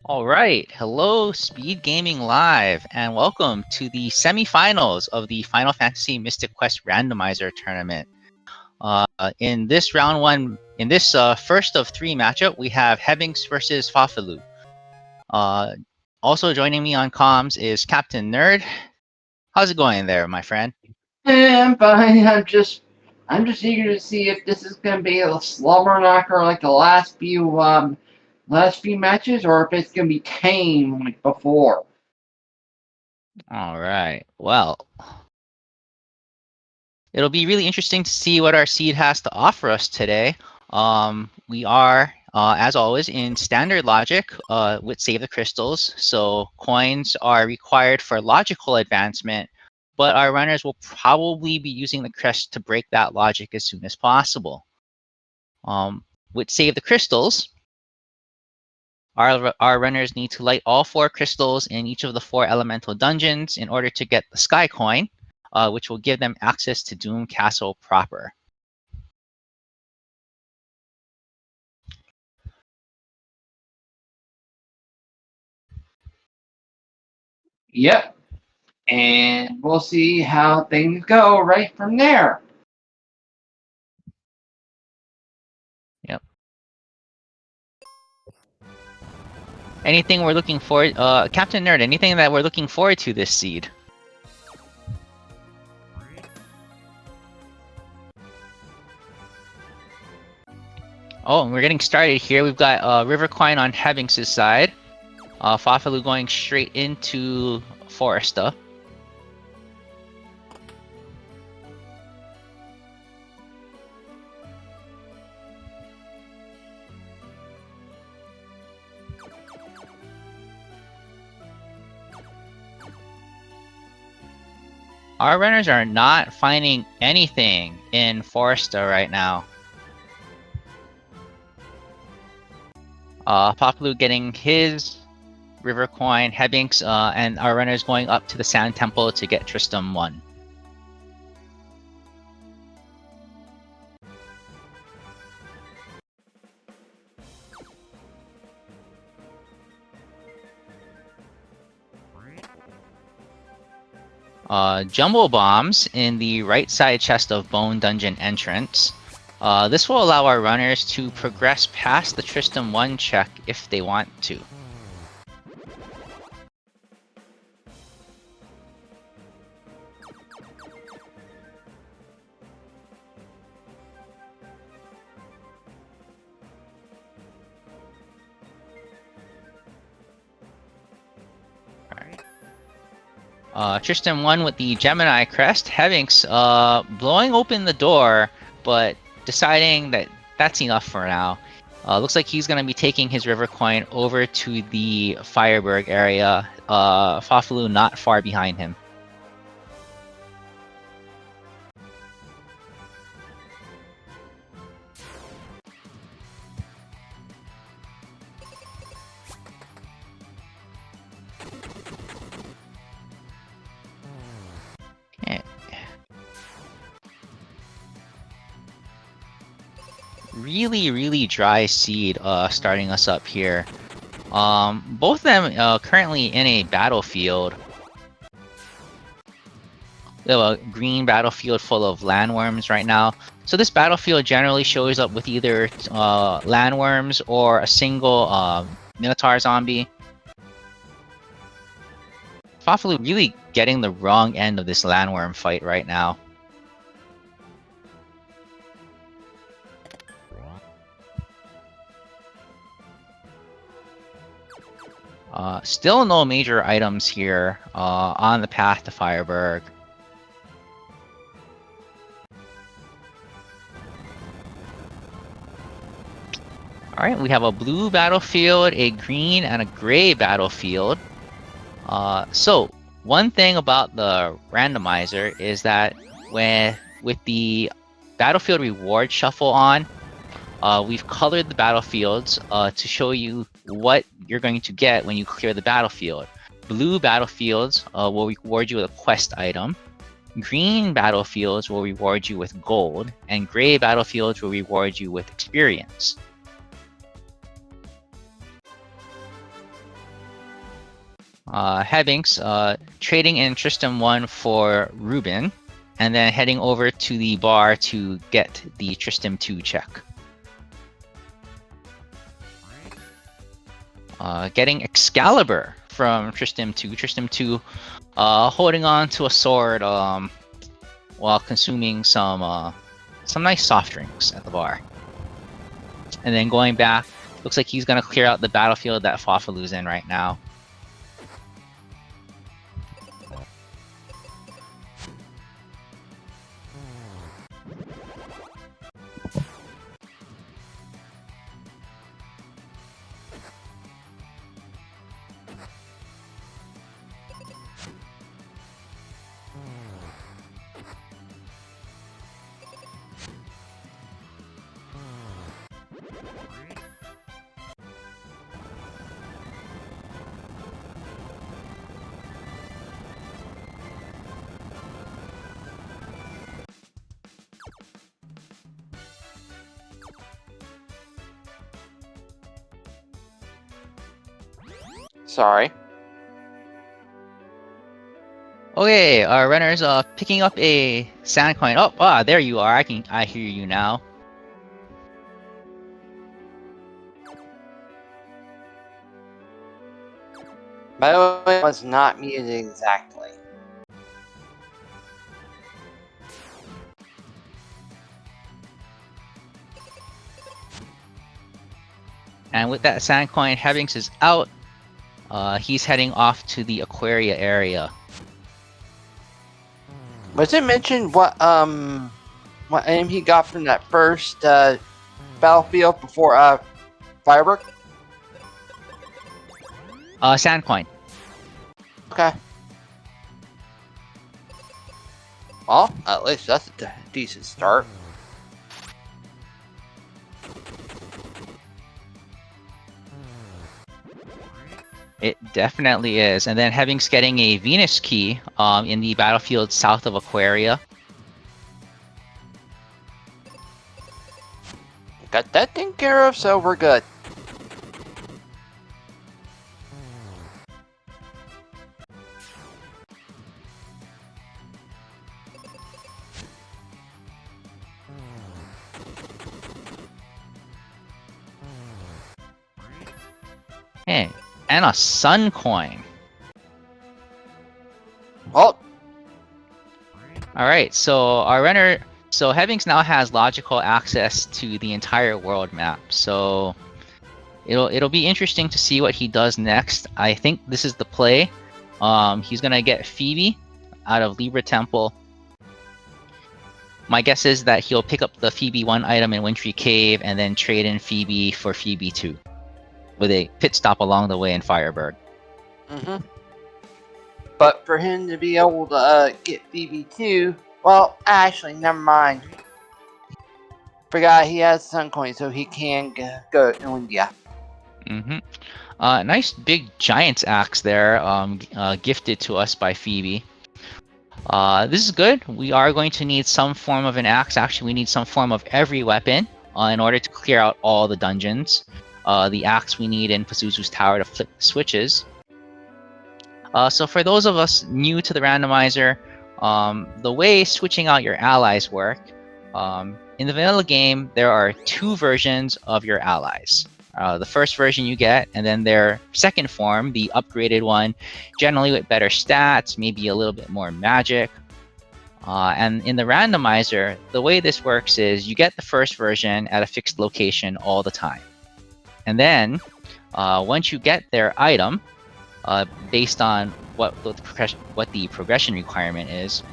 All right, hello Speedgaming Live, and welcome to the semifinals of the Final Fantasy Mystic Quest Randomizer tournament. In this first of three matchup, we have Hebinx versus farfelu. Also joining me on comms is Captain Nerd. How's it going there, my friend? I'm fine. I'm just eager to see if this is gonna be a slobber knocker like the last few matches, or if it's gonna be tame like before. All right, well, it'll be really interesting to see what our seed has to offer us today. We are, as always, in standard logic with Save the Crystals. So coins are required for logical advancement, but our runners will probably be using the crest to break that logic as soon as possible. With Save the Crystals, our runners need to light all 4 crystals in each of the 4 elemental dungeons in order to get the Sky Coin, which will give them access to Doom Castle proper. Yep. And we'll see how things go right from there. Yep. Anything we're looking forward, Captain Nerd? Anything that we're looking forward to this seed? Oh, and we're getting started here. We've got River Coin on Hebinx's side. farfelu going straight into Foresta. Our runners are not finding anything in Foresta right now. farfelu getting his River Coin, Hebinx, and our runners going up to the Sand Temple to get Tristram 1. Jumbo Bombs in the right side chest of Bone Dungeon entrance. This will allow our runners to progress past the Tristram 1 check if they want to. Tristram 1 with the Gemini crest. Hebinx blowing open the door, but deciding that that's enough for now. Looks like he's going to be taking his River Coin over to the Fireberg area. farfelu not far behind him. Really dry seed starting us up here. Both of them currently in a battlefield. We have a green battlefield full of landworms right now. So this battlefield generally shows up with either landworms or a single Minotaur zombie. farfelu really getting the wrong end of this landworm fight right now. Still no major items here on the path to Fireberg. Alright, we have a blue battlefield, a green, and a gray battlefield. So, one thing about the randomizer is that with the battlefield reward shuffle on, we've colored the battlefields to show you what you're going to get when you clear the battlefield. Blue battlefields will reward you with a quest item. Green battlefields will reward you with gold, and gray battlefields will reward you with experience. Hebinx trading in Tristram 1 for Ruben, and then heading over to the bar to get the Tristram 2 check. Getting Excalibur from Tristram 2. Tristram 2 holding on to a sword while consuming some nice soft drinks at the bar. And then going back, looks like he's going to clear out the battlefield that farfelu's in right now. Sorry. Okay, our runner's picking up a sand coin. Oh, there you are. I hear you now. By the way, it was not muted exactly. And with that sand coin, Hebinx is out. He's heading off to the Aquaria area. Was it mentioned what aim he got from that first battlefield before Firebird? Sand coin. Okay. Well, at least that's a decent start. It definitely is. And then Hebinx getting a Venus key in the battlefield south of Aquaria. Got that taken care of, so we're good. Hey, and a sun coin. Well, Alright, so our runner... So Hebinx now has logical access to the entire world map. So it'll be interesting to see what he does next. I think this is the play. He's gonna get Phoebe out of Libra Temple. My guess is that he'll pick up the Phoebe 1 item in Wintry Cave and then trade in Phoebe for Phoebe 2. With a pit stop along the way in Firebird. But for him to be able to get Phoebe 2, well, actually, never mind. Forgot he has Sun Coin, so he can go to India. Nice big giant's axe there, gifted to us by Phoebe. This is good. We are going to need some form of an axe. Actually, we need some form of every weapon in order to clear out all the dungeons. The axe we need in Pazuzu's Tower to flip the switches. So for those of us new to the randomizer, the way switching out your allies work, in the vanilla game, there are 2 versions of your allies. The first version you get, and then their second form, the upgraded one, generally with better stats, maybe a little bit more magic. And in the randomizer, the way this works is you get the first version at a fixed location all the time. And then, once you get their item, based on what the progression requirement is,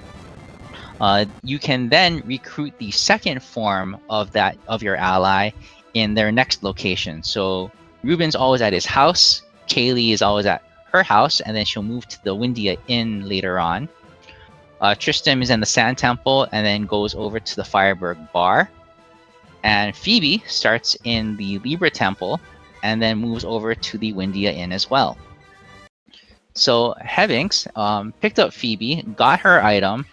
you can then recruit the second form of your ally in their next location. So Ruben's always at his house, Kaylee is always at her house, and then she'll move to the Windia Inn later on. Tristram is in the Sand Temple and then goes over to the Firebird Bar. And Phoebe starts in the Libra Temple and then moves over to the Windia Inn as well. So Hebinx picked up Phoebe, got her item,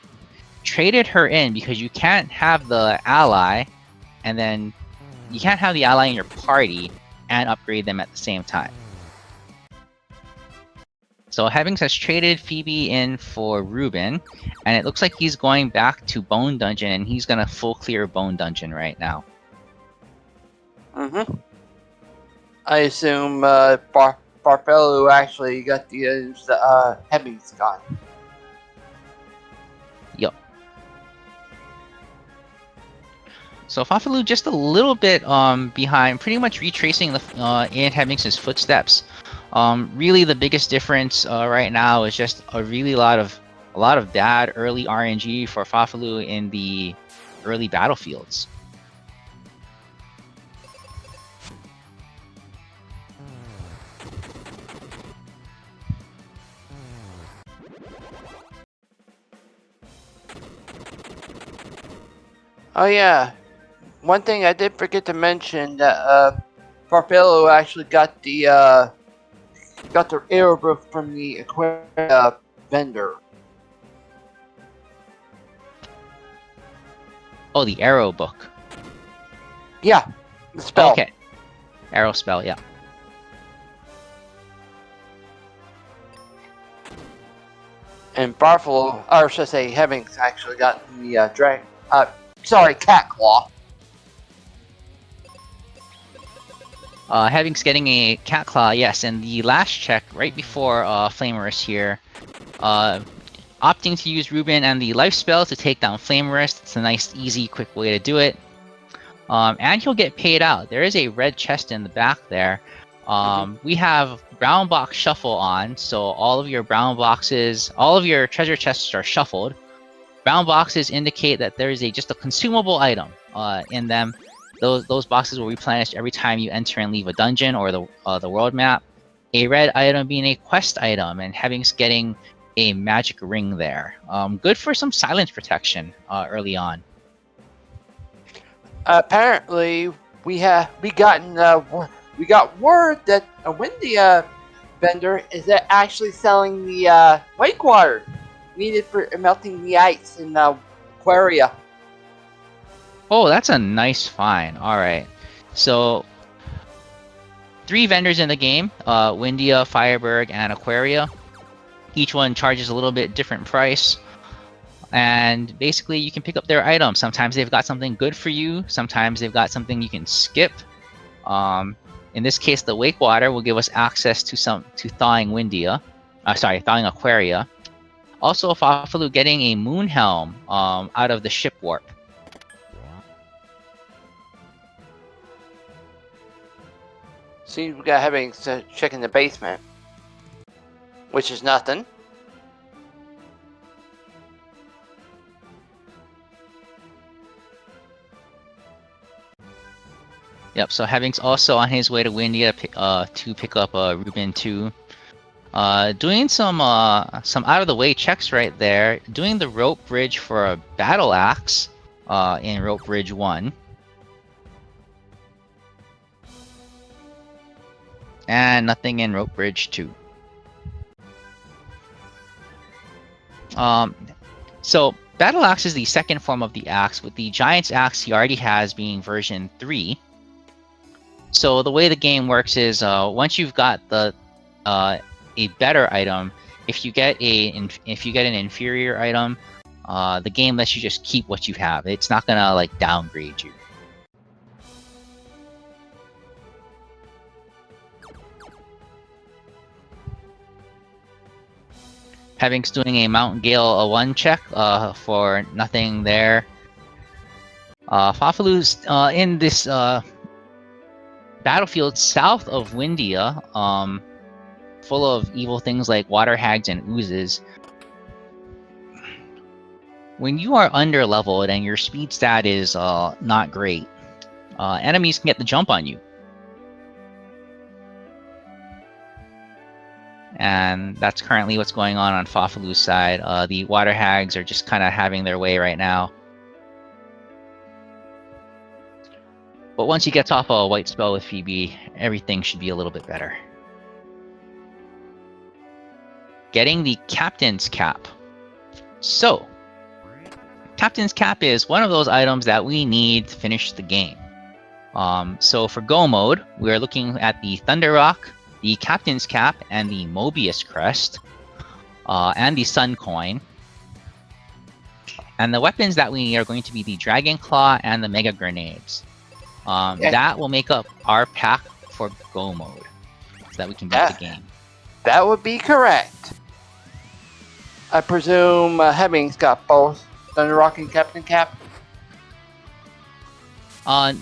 traded her in because you can't have the ally and then you can't have the ally in your party and upgrade them at the same time. So Hebinx has traded Phoebe in for Ruben, and it looks like he's going back to Bone Dungeon, and he's gonna full clear Bone Dungeon right now. Mm-hmm. I assume farfelu actually got the Hebinx gone. Yup. So farfelu just a little bit behind, pretty much retracing the in Hebinx's footsteps. Really, the biggest difference right now is just a lot of bad early RNG for farfelu in the early battlefields. Oh yeah, one thing I did forget to mention that farfelu actually got the arrow book from the Aquaria vendor. Oh, the arrow book. Yeah, the spell. Okay, arrow spell. Yeah. And farfelu, or should I say, Hebinx actually got the cat claw. Hebinx getting a cat claw, yes, and the last check right before Flamerous here, opting to use Ruben and the life spell to take down Flamerous. It's a nice, easy, quick way to do it. And he'll get paid out. There is a red chest in the back there. We have brown box shuffle on, so all of your brown boxes, all of your treasure chests are shuffled. Brown boxes indicate that there is just a consumable item in them. Those boxes will replenish every time you enter and leave a dungeon or the world map. A red item being a quest item, and Hebinx getting a magic ring there. Good for some silence protection early on. Apparently, we got word that a windy vendor is actually selling the wake water needed for melting the ice in Aquaria. Oh, that's a nice find. All right, so 3 vendors in the game: Windia, Fireberg, and Aquaria. Each one charges a little bit different price. And basically, you can pick up their items. Sometimes they've got something good for you. Sometimes they've got something you can skip. In this case, the Wake Water will give us access to thawing Windia. Thawing Aquaria. Also, farfelu getting a Moon Helm out of the ship warp. See, we got Hebinx checking the basement, which is nothing. Yep, so Hebinx also on his way to Windia to pick up Ruben 2. Doing some out of the way checks right there. Doing the rope bridge for a battle axe in rope bridge 1. And nothing in rope bridge 2. So battle axe is the second form of the axe, with the giant's axe he already has being version 3. So the way the game works is once you've got a better item, if you get an inferior item, the game lets you just keep what you have. It's not gonna like downgrade you. Hebinx doing a Mountain Gale 1 check for nothing there. Farfelu's in this battlefield south of Windia, full of evil things like water hags and oozes. When you are under leveled and your speed stat is not great, enemies can get the jump on you. And that's currently what's going on farfelu's side. The water hags are just kind of having their way right now. But once he gets off a white spell with Phoebe, everything should be a little bit better. Getting the Captain's Cap. So, Captain's Cap is one of those items that we need to finish the game. So for Go mode, we're looking at the Thunder Rock, the Captain's Cap and the Mobius Crest, and the Sun Coin. And the weapons that we need are going to be the Dragon Claw and the Mega Grenades. That will make up our pack for Go mode, so that we can beat the game. That would be correct. I presume Hebinx got both Thunder Rock and Captain Cap.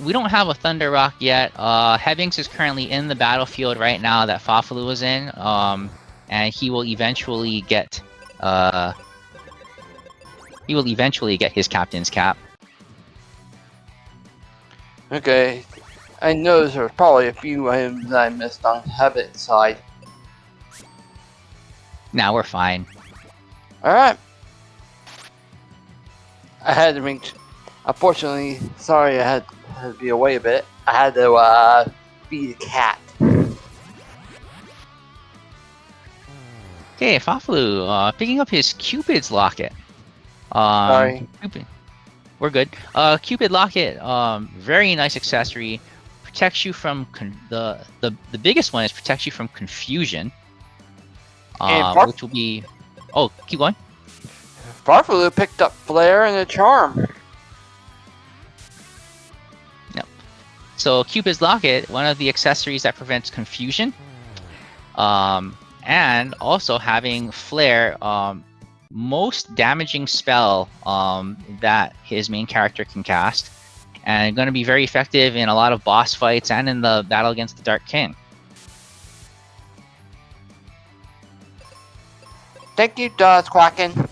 We don't have a Thunder Rock yet. Hebinx is currently in the battlefield right now that farfelu was in, and he will eventually get his Captain's Cap. Okay, I know there's probably a few items I missed on Hebinx's side. Now we're fine. Alright. I had to make... Unfortunately, sorry I had to be away a bit. I had to feed a cat. Okay, farfelu, picking up his Cupid's Locket. Sorry. Cupid. We're good. Cupid Locket, very nice accessory. Protects you from the biggest one is protects you from confusion. Which will be... Oh, keep going. farfelu picked up Flare and a Charm. Yep. So Cupid's Locket, one of the accessories that prevents confusion. And also having Flare, most damaging spell that his main character can cast. And going to be very effective in a lot of boss fights and in the battle against the Dark King. Thank you, Dawes Quacken.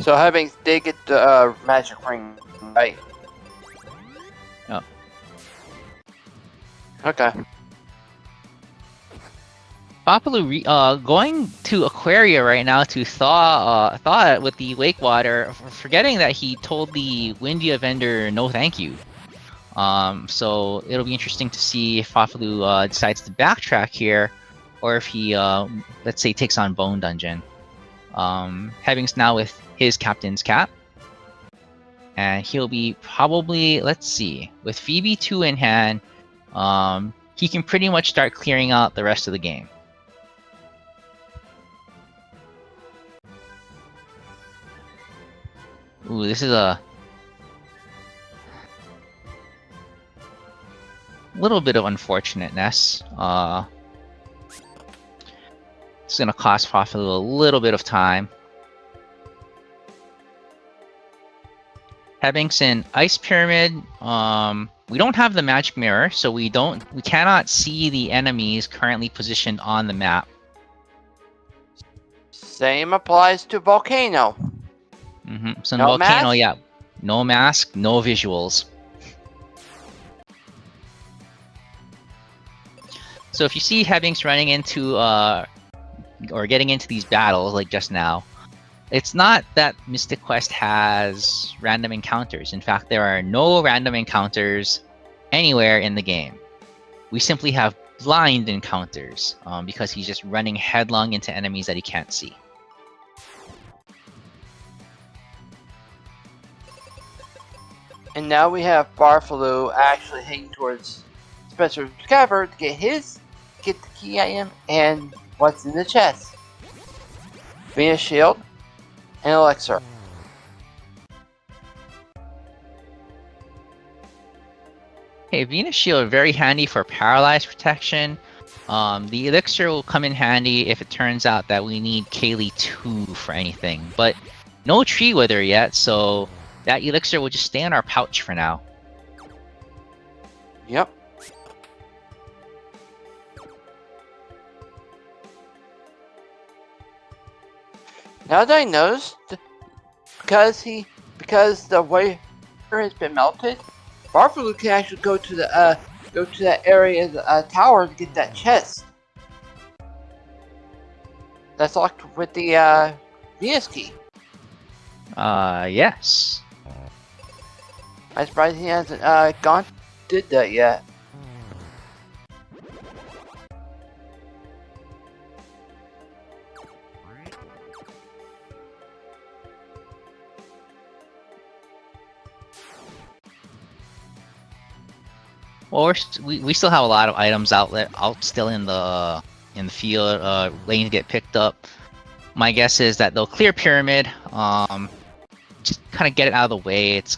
So Hebinx did get the magic ring, right? Oh. Okay. farfelu going to Aquaria right now to thaw with the lake water, forgetting that he told the Windia vendor no thank you. So it'll be interesting to see if farfelu decides to backtrack here, or if he let's say takes on Bone Dungeon. Hebinx now with his Captain's Cap, and he'll be probably, let's see, with Phoebe 2 in hand, he can pretty much start clearing out the rest of the game. Ooh, this is a little bit of unfortunateness. It's gonna cost farfelu a little bit of time. Hebinx in Ice Pyramid. We don't have the magic mirror, so we cannot see the enemies currently positioned on the map. Same applies to Volcano. So in No Volcano, mask? yeah, no mask, no visuals. So if you see Hebinx running into or getting into these battles like just now, it's not that Mystic Quest has random encounters. In fact, there are no random encounters anywhere in the game. We simply have blind encounters because he's just running headlong into enemies that he can't see. And now we have farfelu actually heading towards Spencer's Cavern to get the key item and what's in the chest. Venus Shield and Elixir. Okay, Venus Shield very handy for paralyzed protection. The Elixir will come in handy if it turns out that we need Kaylee 2 for anything, but no Tree Wither yet, so that Elixir will just stay in our pouch for now. Yep. Now that I noticed, because the wafer has been melted, farfelu can actually go to that area of the tower to get that chest. That's locked with the Venus key. Yes. I'm surprised he hasn't did that yet. Well, we still have a lot of items out still in the field, waiting to get picked up. My guess is that they'll clear Pyramid, just kind of get it out of the way. It's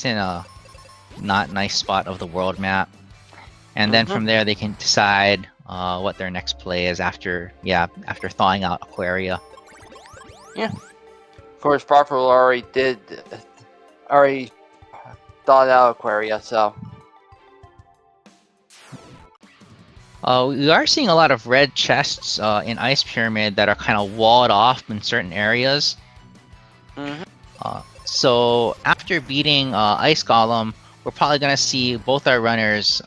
in a not nice spot of the world map, and then from there they can decide what their next play is after thawing out Aquaria. Yeah. Of course, farfelu already thawed out Aquaria, so. We are seeing a lot of red chests in Ice Pyramid that are kind of walled off in certain areas. So after beating Ice Golem, we're probably going to see both our runners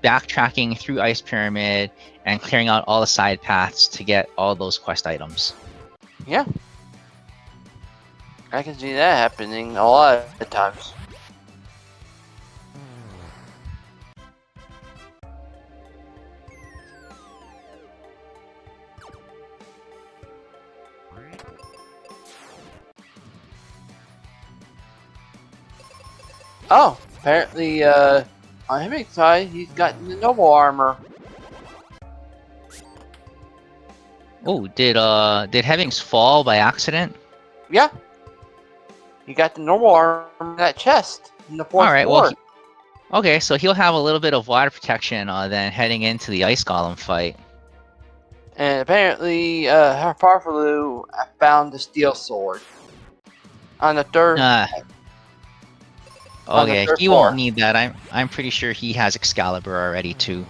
backtracking through Ice Pyramid and clearing out all the side paths to get all those quest items. Yeah. I can see that happening a lot of times. Oh, apparently, on Hebinx side, he's gotten the noble armor. Oh, did Hebinx fall by accident? Yeah. He got the normal armor in that chest in the fourth Alright, floor. well, okay, so he'll have a little bit of water protection then heading into the Ice Golem fight. And apparently, farfelu found the steel sword on the third. Okay, he floor. won't need that. I'm pretty sure he has Excalibur already too.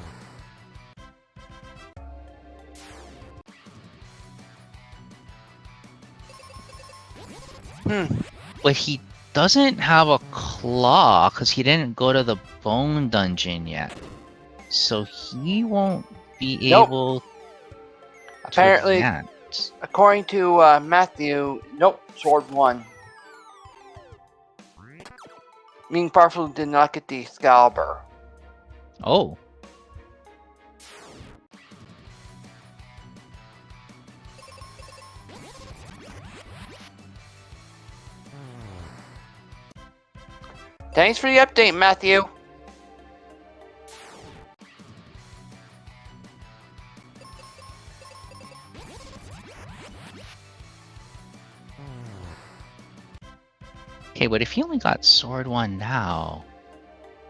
But he doesn't have a claw because he didn't go to the bone dungeon yet. So he won't be able to Apparently, advance. according to Matthew, nope, sword 1. Meaning farfelu did not get the Excalibur. Oh. Thanks for the update, Matthew. Okay, but if he only got sword 1 now,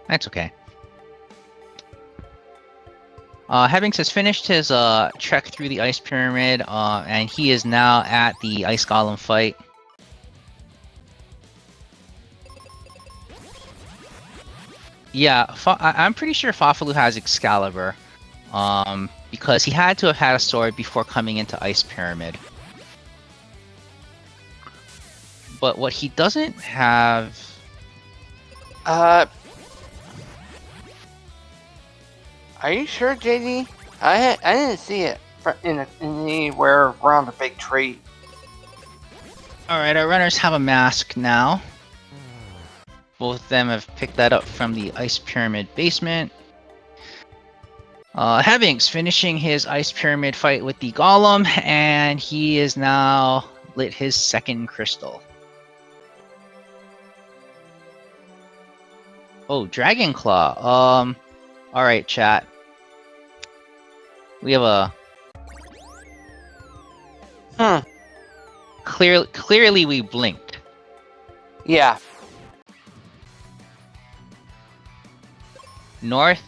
that's okay. Hebinx has finished his trek through the Ice Pyramid, and he is now at the Ice Golem fight. Yeah, I'm pretty sure farfelu has Excalibur, because he had to have had a sword before coming into Ice Pyramid. But what he doesn't have... Are you sure, JD? I didn't see it in anywhere around the big tree. Alright, our runners have a mask now. Both of them have picked that up from the Ice Pyramid basement. Hebinx finishing his Ice Pyramid fight with the Golem, and he is now lit his second crystal. Oh, Dragon Claw. Alright, chat. We have a... Clearly we blinked. Yeah. North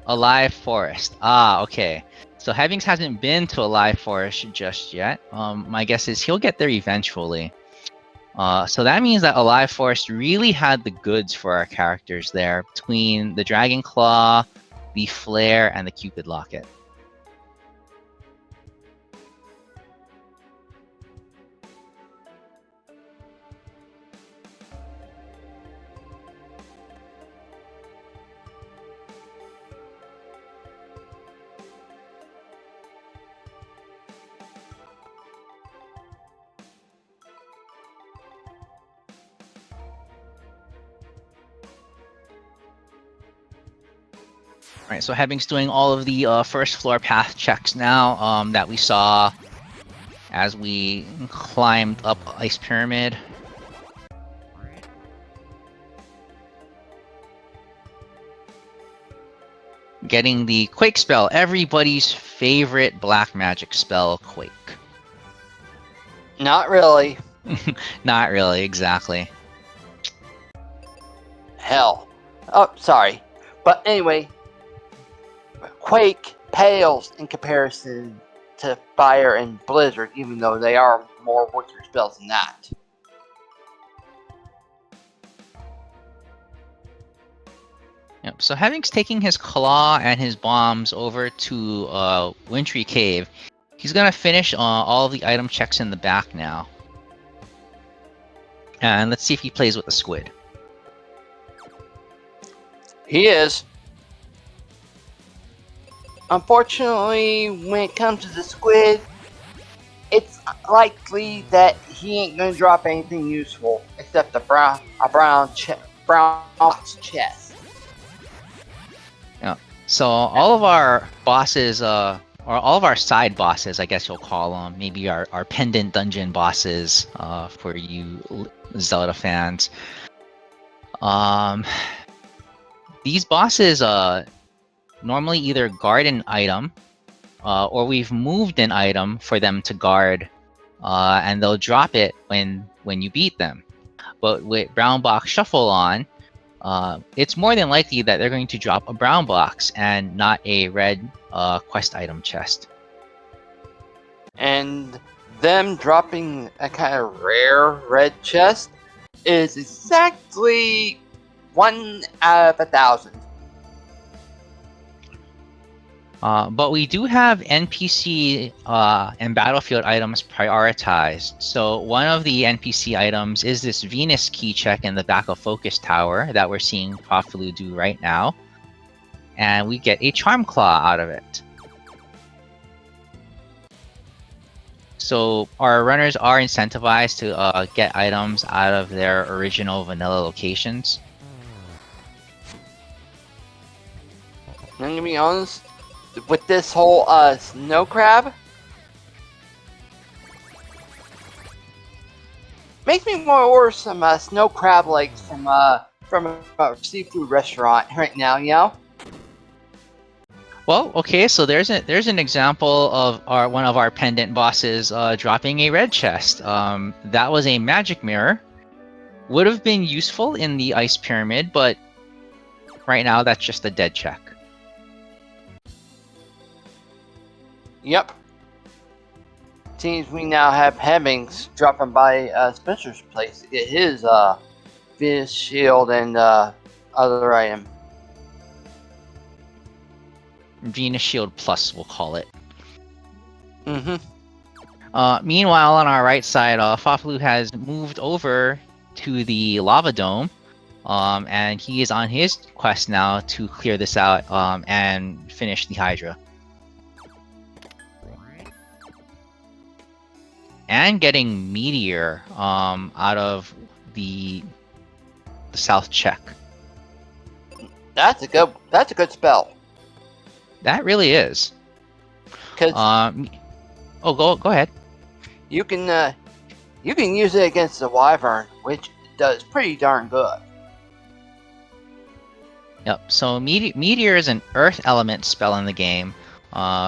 Alive Forest. Ah, okay. So Hebinx hasn't been to Alive Forest just yet. My guess is he'll get there eventually. So that means that Alive Forest really had the goods for our characters there, between the Dragon Claw, the Flare, and the Cupid Locket. Alright, so Hebinx doing all of the first floor path checks now that we saw as we climbed up Ice Pyramid. getting the Quake spell, everybody's favorite black magic spell, Quake. Not really. Not really, exactly. Hell. Oh, sorry. But anyway, Quake pales in comparison to Fire and Blizzard, even though they are more wicked spells than that. Yep. So Hebinx taking his claw and his bombs over to Wintry Cave. He's gonna finish all of the item checks in the back now. And let's see if he plays with the squid. He is. Unfortunately, when it comes to the squid, it's likely that he ain't gonna drop anything useful except a brown box chest. Yeah. So all of our bosses, or all of our side bosses, I guess you'll call them, maybe our pendant dungeon bosses, for you Zelda fans. These bosses normally either guard an item, or we've moved an item for them to guard, and they'll drop it when you beat them. But with Brown Box Shuffle on, it's more than likely that they're going to drop a brown box and not a red quest item chest. And them dropping a kind of rare red chest is exactly 1 out of 1,000. But we do have NPC and battlefield items prioritized. So one of the NPC items is this Venus key check in the back of Focus Tower that we're seeing farfelu do right now. And we get a Charm Claw out of it. So our runners are incentivized to get items out of their original vanilla locations. I'm gonna be honest, with this whole snow crab, makes me want to order some snow crab legs from a seafood restaurant right now, you know? Well, okay, so there's an example of one of our pendant bosses dropping a red chest. That was a magic mirror. Would have been useful in the ice pyramid, but right now that's just a dead check. Yep. Seems we now have Hebinx dropping by Spencer's place to get his Venus shield and other item. Venus Shield Plus, we'll call it. Mm-hmm. Meanwhile, on our right side, farfelu has moved over to the lava dome, and he is on his quest now to clear this out and finish the Hydra. And getting Meteor out of the south check. That's a good spell. That really is. Cause go ahead. you can use it against the Wyvern, which does pretty darn good. Yep. So Meteor is an Earth element spell in the game.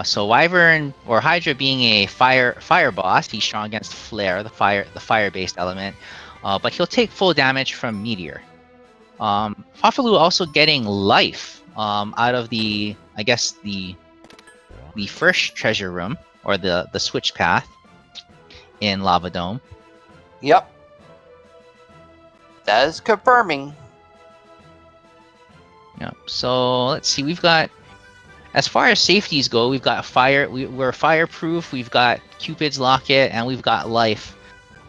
So Wyvern or Hydra being a fire boss, he's strong against Flare, the fire-based element, but he'll take full damage from Meteor. farfelu also getting life out of the first treasure room, or the switch path in Lava Dome. Yep. That is confirming. Yep. So let's see. We've got, as far as safeties go, we've got fire. We're fireproof. We've got Cupid's locket, and we've got life.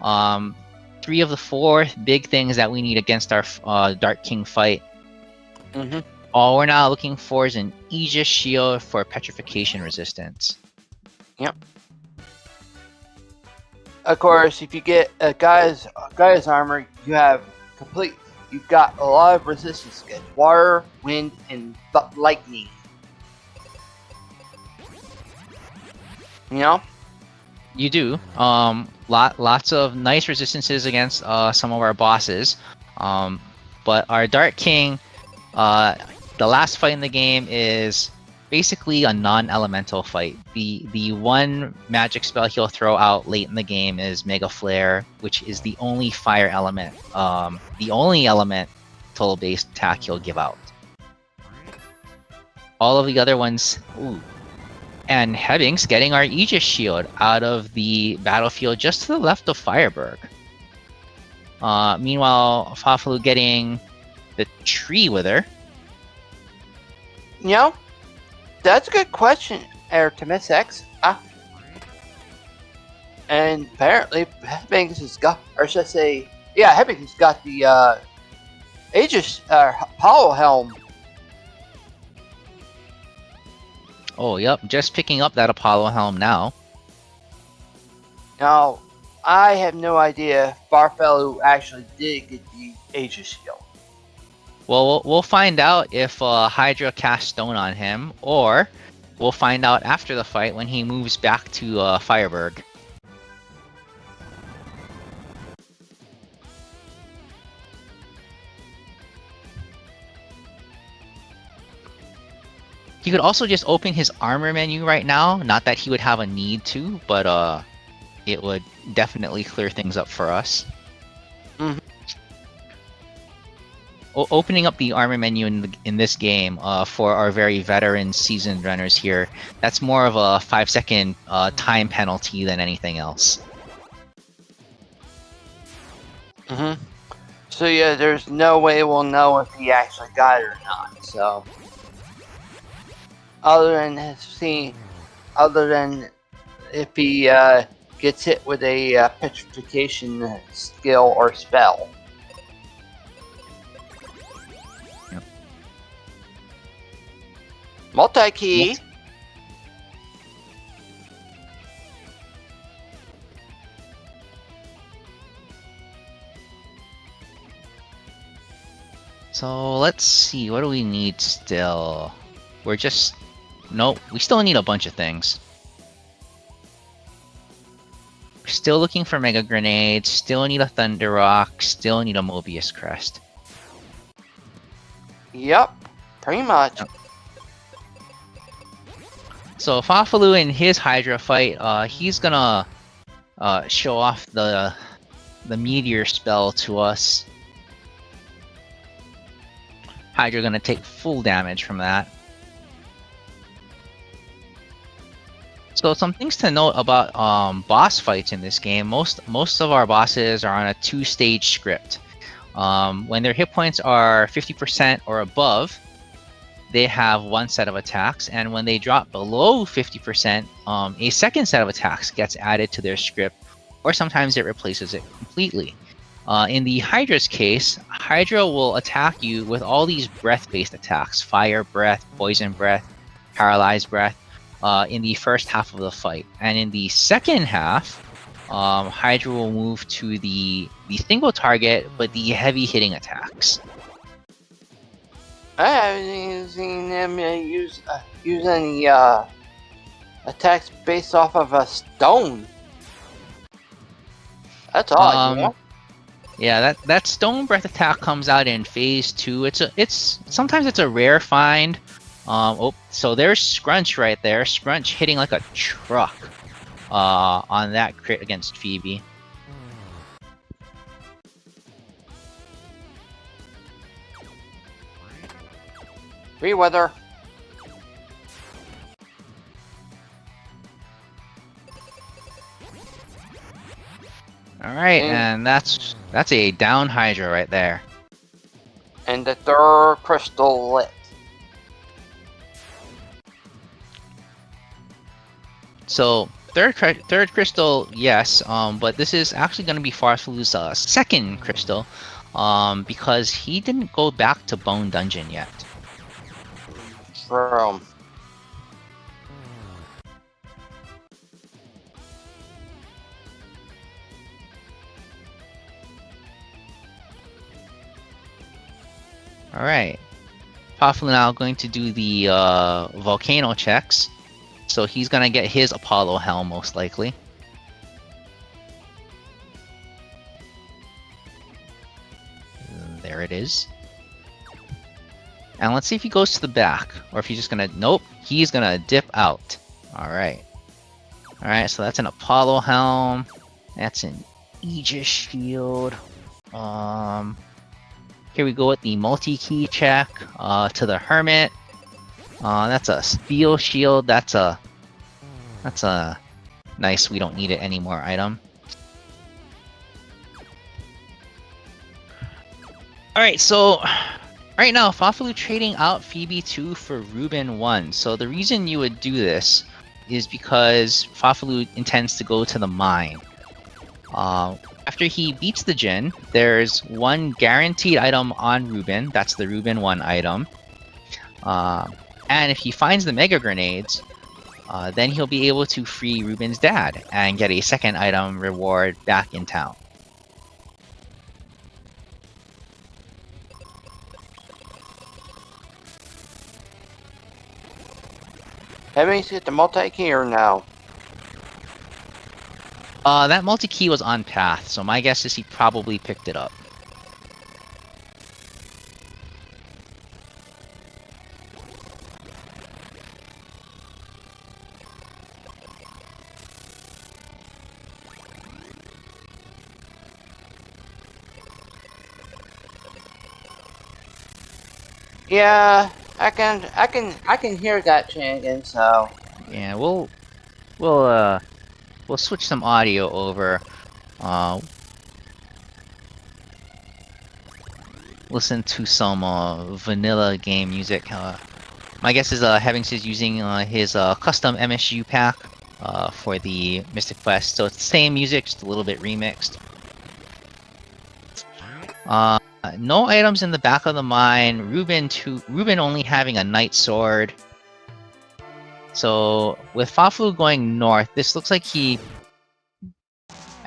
3 of the 4 big things that we need against our Dark King fight. Mm-hmm. All we're now looking for is an Aegis shield for petrification resistance. Yep. Of course, if you get a guy's armor, you've got a lot of resistance against water, wind, and lightning. You know? You do. Lots of nice resistances against some of our bosses. But our Dark King, the last fight in the game is basically a non-elemental fight. The one magic spell he'll throw out late in the game is Mega Flare, which is the only fire element, the only elemental based attack he'll give out. All of the other ones, ooh. And Hebinx getting our Aegis Shield out of the battlefield just to the left of Fireberg. Meanwhile, farfelu getting the Tree Wither. You know, that's a good question, Artemis X. And apparently, Hebinx has got, or should I say, yeah, Hebinx has got the Aegis Apollo helm. Oh, yep, just picking up that Apollo helm now. Now, I have no idea if farfelu actually did get the Aegis Shield. Well, we'll find out if Hydra casts Stone on him, or we'll find out after the fight when he moves back to Fireberg. He could also just open his armor menu right now. Not that he would have a need to, but it would definitely clear things up for us. Mhm. Opening up the armor menu in this game for our very veteran seasoned runners here, that's more of a 5-second time penalty than anything else. So yeah, there's no way we'll know if he actually got it or not. So, other than if he gets hit with a petrification skill or spell. Yep. Multi-key. Yes. So let's see, what do we need still? Nope, we still need a bunch of things. We're still looking for Mega Grenade, still need a Thunder Rock, still need a Mobius Crest. Yep, pretty much. Yep. So farfelu in his Hydra fight, he's gonna show off the Meteor spell to us. Hydra gonna take full damage from that. So some things to note about boss fights in this game. Most of our bosses are on a 2-stage script. When their hit points are 50% or above, they have one set of attacks, and when they drop below 50%, a second set of attacks gets added to their script, or sometimes it replaces it completely. In the Hydra's case, Hydra will attack you with all these breath-based attacks: Fire Breath, Poison Breath, Paralyzed Breath, in the first half of the fight. And in the second half, Hydra will move to the single target, but the heavy hitting attacks. I haven't seen him use any attacks based off of a stone. That's odd, you know? Yeah, that Stone Breath attack comes out in phase 2. Sometimes it's a rare find. So there's Scrunch right there. Scrunch hitting like a truck on that crit against Phoebe. Reweather. Alright, and that's a down Hydra right there. And the third crystal lit. So third crystal, yes, but this is actually going to be farfelu's second crystal, because he didn't go back to Bone Dungeon yet. True. Alright. farfelu now going to do the volcano checks. So he's going to get his Apollo helm most likely. There it is. And let's see if he goes to the back, or if he's just gonna, nope, he's gonna dip out. Alright. Alright, so that's an Apollo helm. That's an Aegis shield. Here we go with the multi-key check to the Hermit. That's a steel shield. That's a nice, we don't need it anymore item. Alright, so right now, farfelu trading out Phoebe 2 for Ruben 1. So the reason you would do this is because farfelu intends to go to the mine. After he beats the Djinn, there's one guaranteed item on Ruben. That's the Ruben 1 item. And if he finds the Mega Grenades, then he'll be able to free Ruben's dad and get a second item reward back in town. Hebinx get the multi-key or no? That multi-key was on path, so my guess is he probably picked it up. Yeah, I can hear that chanting, so Yeah, we'll switch some audio over. Listen to some vanilla game music. My guess is Hebinx is using his custom MSU pack for the Mystic Quest, so it's the same music, just a little bit remixed. No items in the back of the mine. Ruben only having a Knight Sword. So with farfelu going north, this looks like I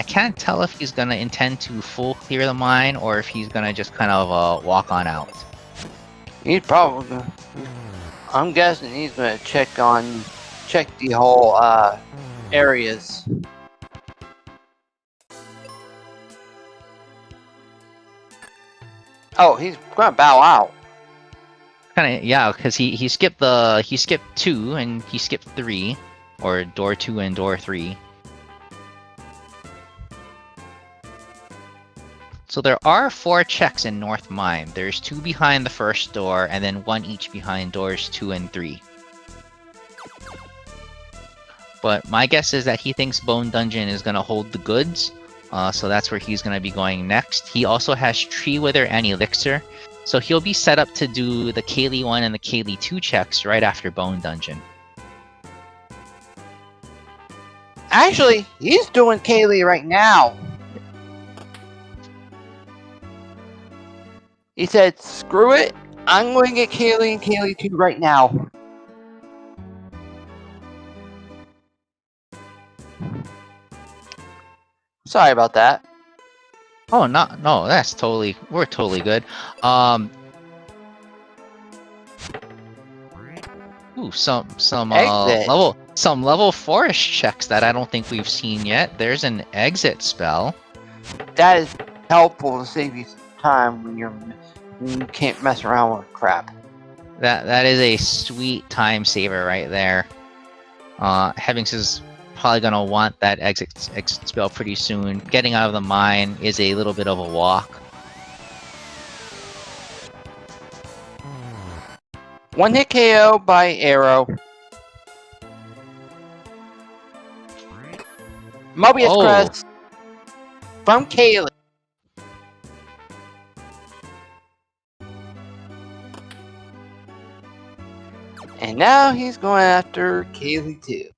can't tell if he's gonna intend to full clear the mine or if he's gonna just kind of walk on out. he's probably gonna, I'm guessing he's gonna check the whole areas. Oh, he's gonna bow out. Kind of, yeah, because he skipped 2 and he skipped 3, or door 2 and door 3. So there are 4 checks in North Mine. There's 2 behind the first door, and then 1 each behind doors 2 and 3. But my guess is that he thinks Bone Dungeon is gonna hold the goods, so that's where he's gonna be going next. He also has Tree Wither and Elixir, so he'll be set up to do the Kaylee 1 and the Kaylee 2 checks right after Bone Dungeon. Actually, he's doing Kaylee right now. He said, screw it, I'm going to get Kaylee and Kaylee 2 right now. Sorry about that. Oh, no, we're totally good. Ooh, some level 4-ish checks that I don't think we've seen yet. There's an exit spell. That is helpful to save you some time when you can't mess around with crap. That is a sweet time saver right there. Hebinx is probably gonna want that exit spell pretty soon. Getting out of the mine is a little bit of a walk. One hit KO by arrow. Mobius Crest from Kaylee. And now he's going after Kaylee 2.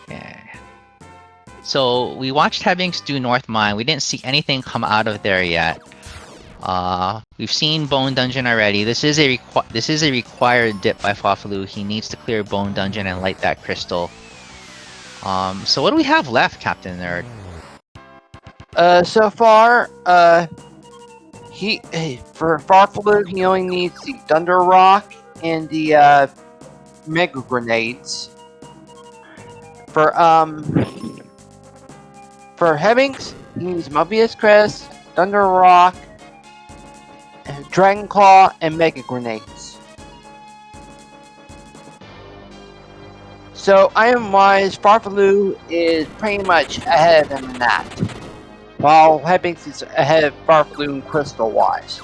Okay. So we watched Hebinx do North Mine. We didn't see anything come out of there yet. We've seen Bone Dungeon already. This is a required dip by farfelu. He needs to clear Bone Dungeon and light that crystal. So what do we have left, Captain Nerd? So far, for farfelu, he only needs the Thunder Rock and the Mega Grenades. For For Hebinx, he needs Mobius Crest, Thunder Rock, Dragon Claw, and Mega Grenades. So item-wise, farfelu is pretty much ahead of him in that, while Hebinx is ahead of farfelu in crystal-wise.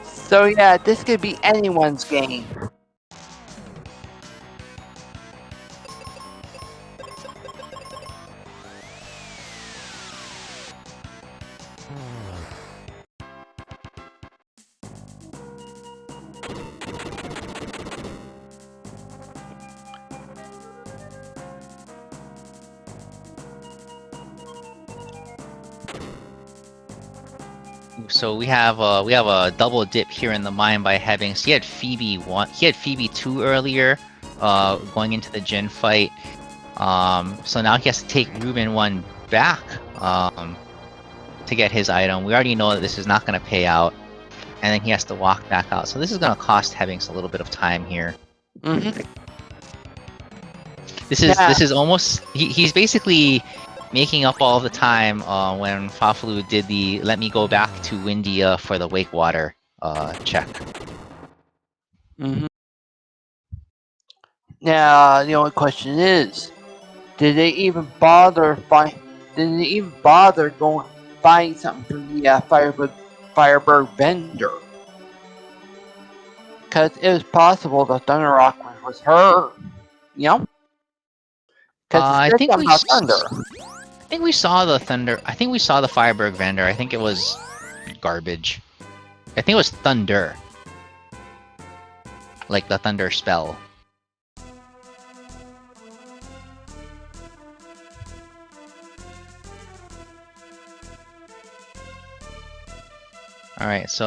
So yeah, this could be anyone's game. So we have a double dip here in the mine by Hebinx. He had Phoebe 1. He had Phoebe 2 earlier, going into the Jin fight. So now he has to take Ruben 1 back to get his item. We already know that this is not going to pay out, and then he has to walk back out. So this is going to cost Hebinx a little bit of time here. Mm-hmm. This is almost he's basically making up all the time when farfelu did the "Let me go back to Windia for the Wake Water" check. Mm-hmm. Now the only question is, did they even bother going buying something from the Firebird vendor? Because it was possible that Thunder Rock was her, you know? Because I it's think something about Thunder. I think we saw the Thunder. I think we saw the Firebird vendor. I think it was garbage. I think it was Thunder, like the Thunder spell. Alright, so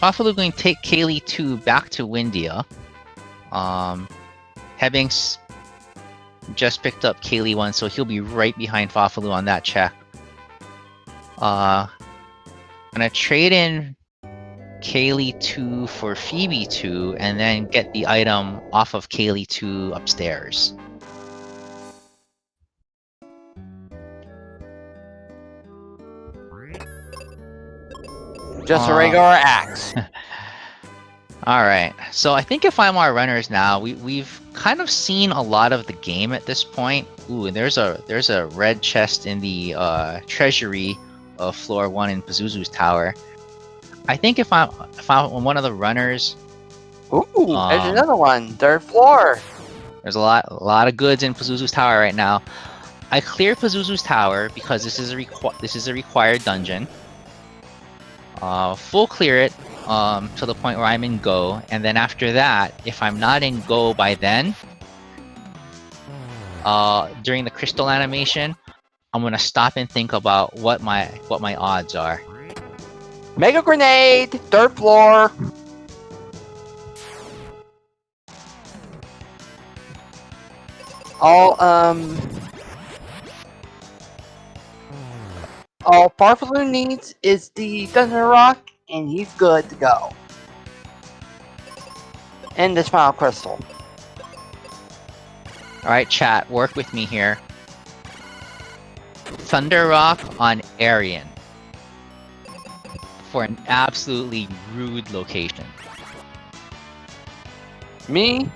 farfelu going to take Kaylee 2 back to Windia. Hebinx just picked up Kaylee 1, so he'll be right behind farfelu on that check. Gonna trade in Kaylee 2 for Phoebe 2, and then get the item off of Kaylee 2 upstairs. Just a regular axe. Alright, so I think if I'm our runners now, we've kind of seen a lot of the game at this point. Ooh, and there's a red chest in the treasury of floor 1 in Pazuzu's tower. I think if I'm one of the runners, Ooh, there's another one. 3rd floor. there's a lot of goods in Pazuzu's tower right now. I clear Pazuzu's tower because this is a required dungeon. Full clear it to the point where I'm in go, and then after that, if I'm not in go by then, during the crystal animation, I'm gonna stop and think about what my odds are. Mega Grenade, 3rd floor. All farfelu needs is the Thunder Rock, and he's good to go. And the Smile Crystal. Alright, chat, work with me here. Thunder Rock on Arian. For an absolutely rude location. Me?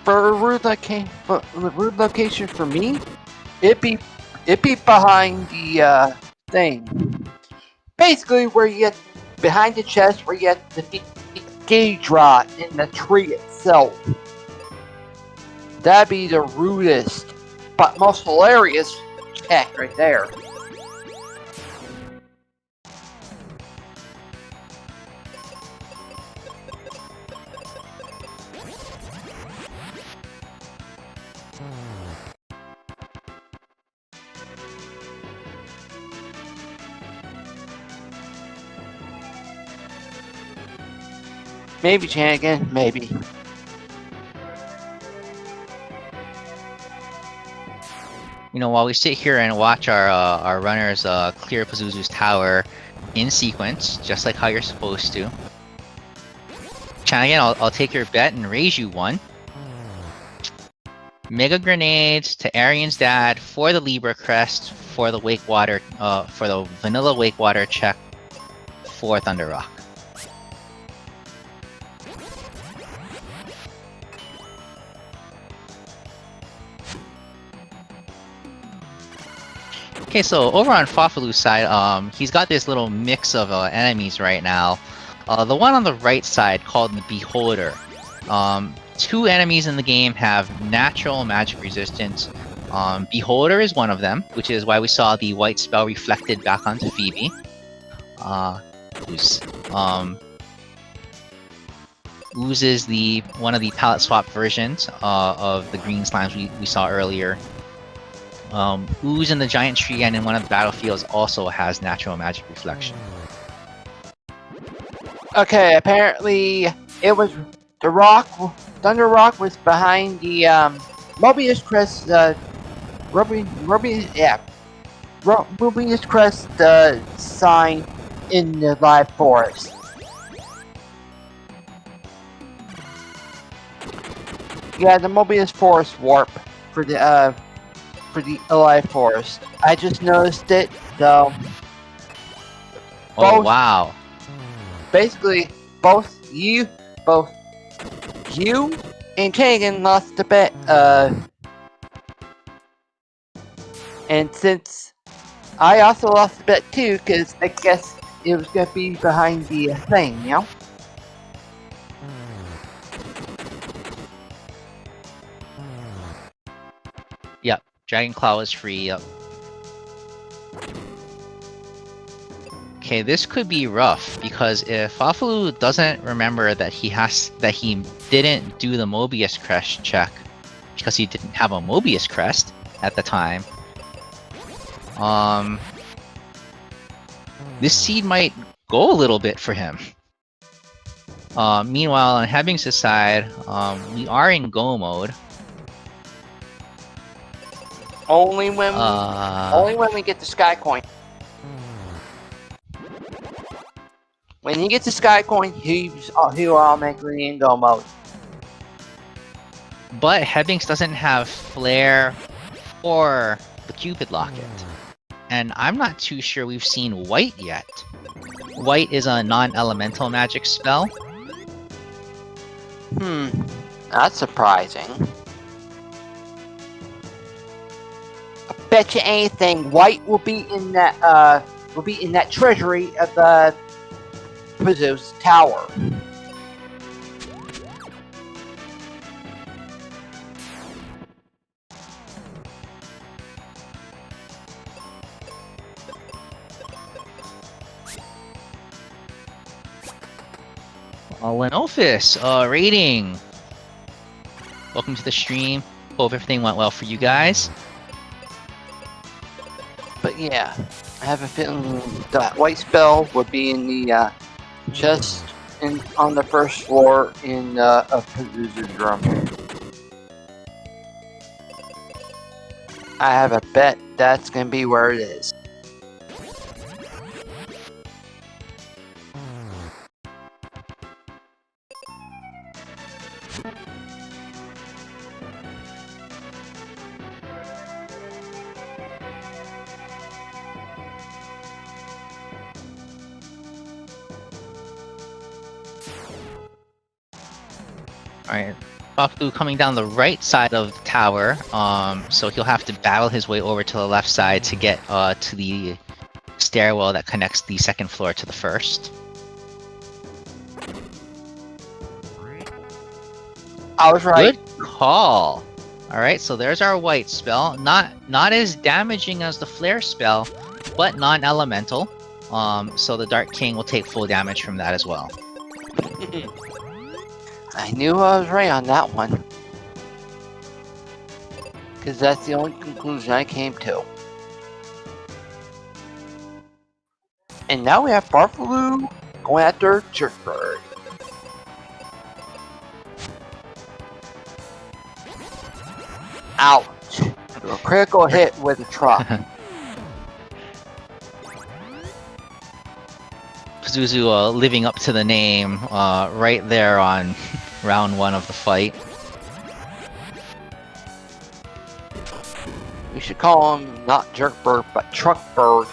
For a rude location for me? It'd be behind the thing. Basically where you get behind the chest where you get the gauge rod in the tree itself. That'd be the rudest but most hilarious check right there. Maybe Chanigan, maybe. You know, while we sit here and watch our runners clear Pazuzu's tower in sequence, just like how you're supposed to. Chanigan, I'll take your bet and raise you 1. Mega Grenades to Arian's dad for the Libra Crest for the for the Vanilla Wake Water check for Thunder Rock. Okay, so over on Farfelu's side, he's got this little mix of enemies right now. The one on the right side, called the Beholder. 2 enemies in the game have natural magic resistance. Beholder is one of them, which is why we saw the white spell reflected back onto Phoebe. Ooze is one of the palette swap versions of the green slimes we saw earlier. Ooze in the giant tree and in one of the battlefields also has natural magic reflection. Okay, apparently it was the rock. Thunder Rock was behind the Mobius Crest. Mobius Crest sign in the live forest. Yeah, the Mobius Forest warp for the live forest. I just noticed it, so. Oh wow! Basically, both you and Kagan lost a bet. And since I also lost a bet too, because I guess it was gonna be behind the thing, you know. Yep, Dragon Claw is free. Yep. Okay, this could be rough because if Farfelu doesn't remember that he didn't do the Mobius Crest check because he didn't have a Mobius Crest at the time, this seed might go a little bit for him. Meanwhile, on Hebinx's side, we are in go mode. Only when we get the Sky Coin. When he gets the Sky Coin, he'll automatically in go mode. But Hebinx doesn't have Flare or the Cupid Locket. And I'm not too sure we've seen White yet. White is a non-elemental magic spell. That's surprising. I bet you anything, White will be in that treasury of the Pizzo's tower. Lenofis, rating. Welcome to the stream. Hope everything went well for you guys. But yeah, I have a feeling that white spell would be in the chest on the first floor in of Pizzo's room. I have a bet that's gonna be where it is. Alright, Baku coming down the right side of the tower, so he'll have to battle his way over to the left side to get to the stairwell that connects the second floor to the first. I was right. Good call! Alright, so there's our white spell. Not as damaging as the flare spell, but non-elemental. So the Dark King will take full damage from that as well. I knew I was right on that one. Because that's the only conclusion I came to. And now we have farfelu going after Churchbird. Ouch. A critical hit with a truck. Pazuzu living up to the name right there on round 1 of the fight. We should call him not Jerkbird, but Truckbird.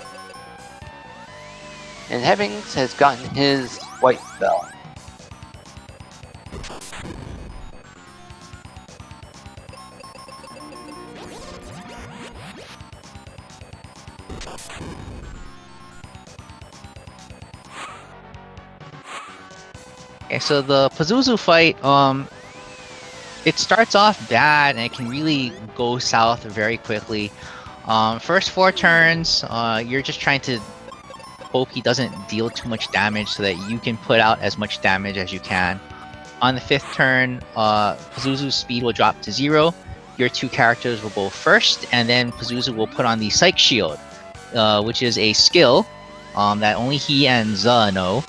And Hebinx has gotten his white belt. Okay, so the Pazuzu fight, it starts off bad and it can really go south very quickly. First 4 turns, you're just trying to hope he doesn't deal too much damage so that you can put out as much damage as you can. On the 5th turn, Pazuzu's speed will drop to 0. Your 2 characters will go first, and then Pazuzu will put on the Psych Shield, which is a skill that only he and Za know,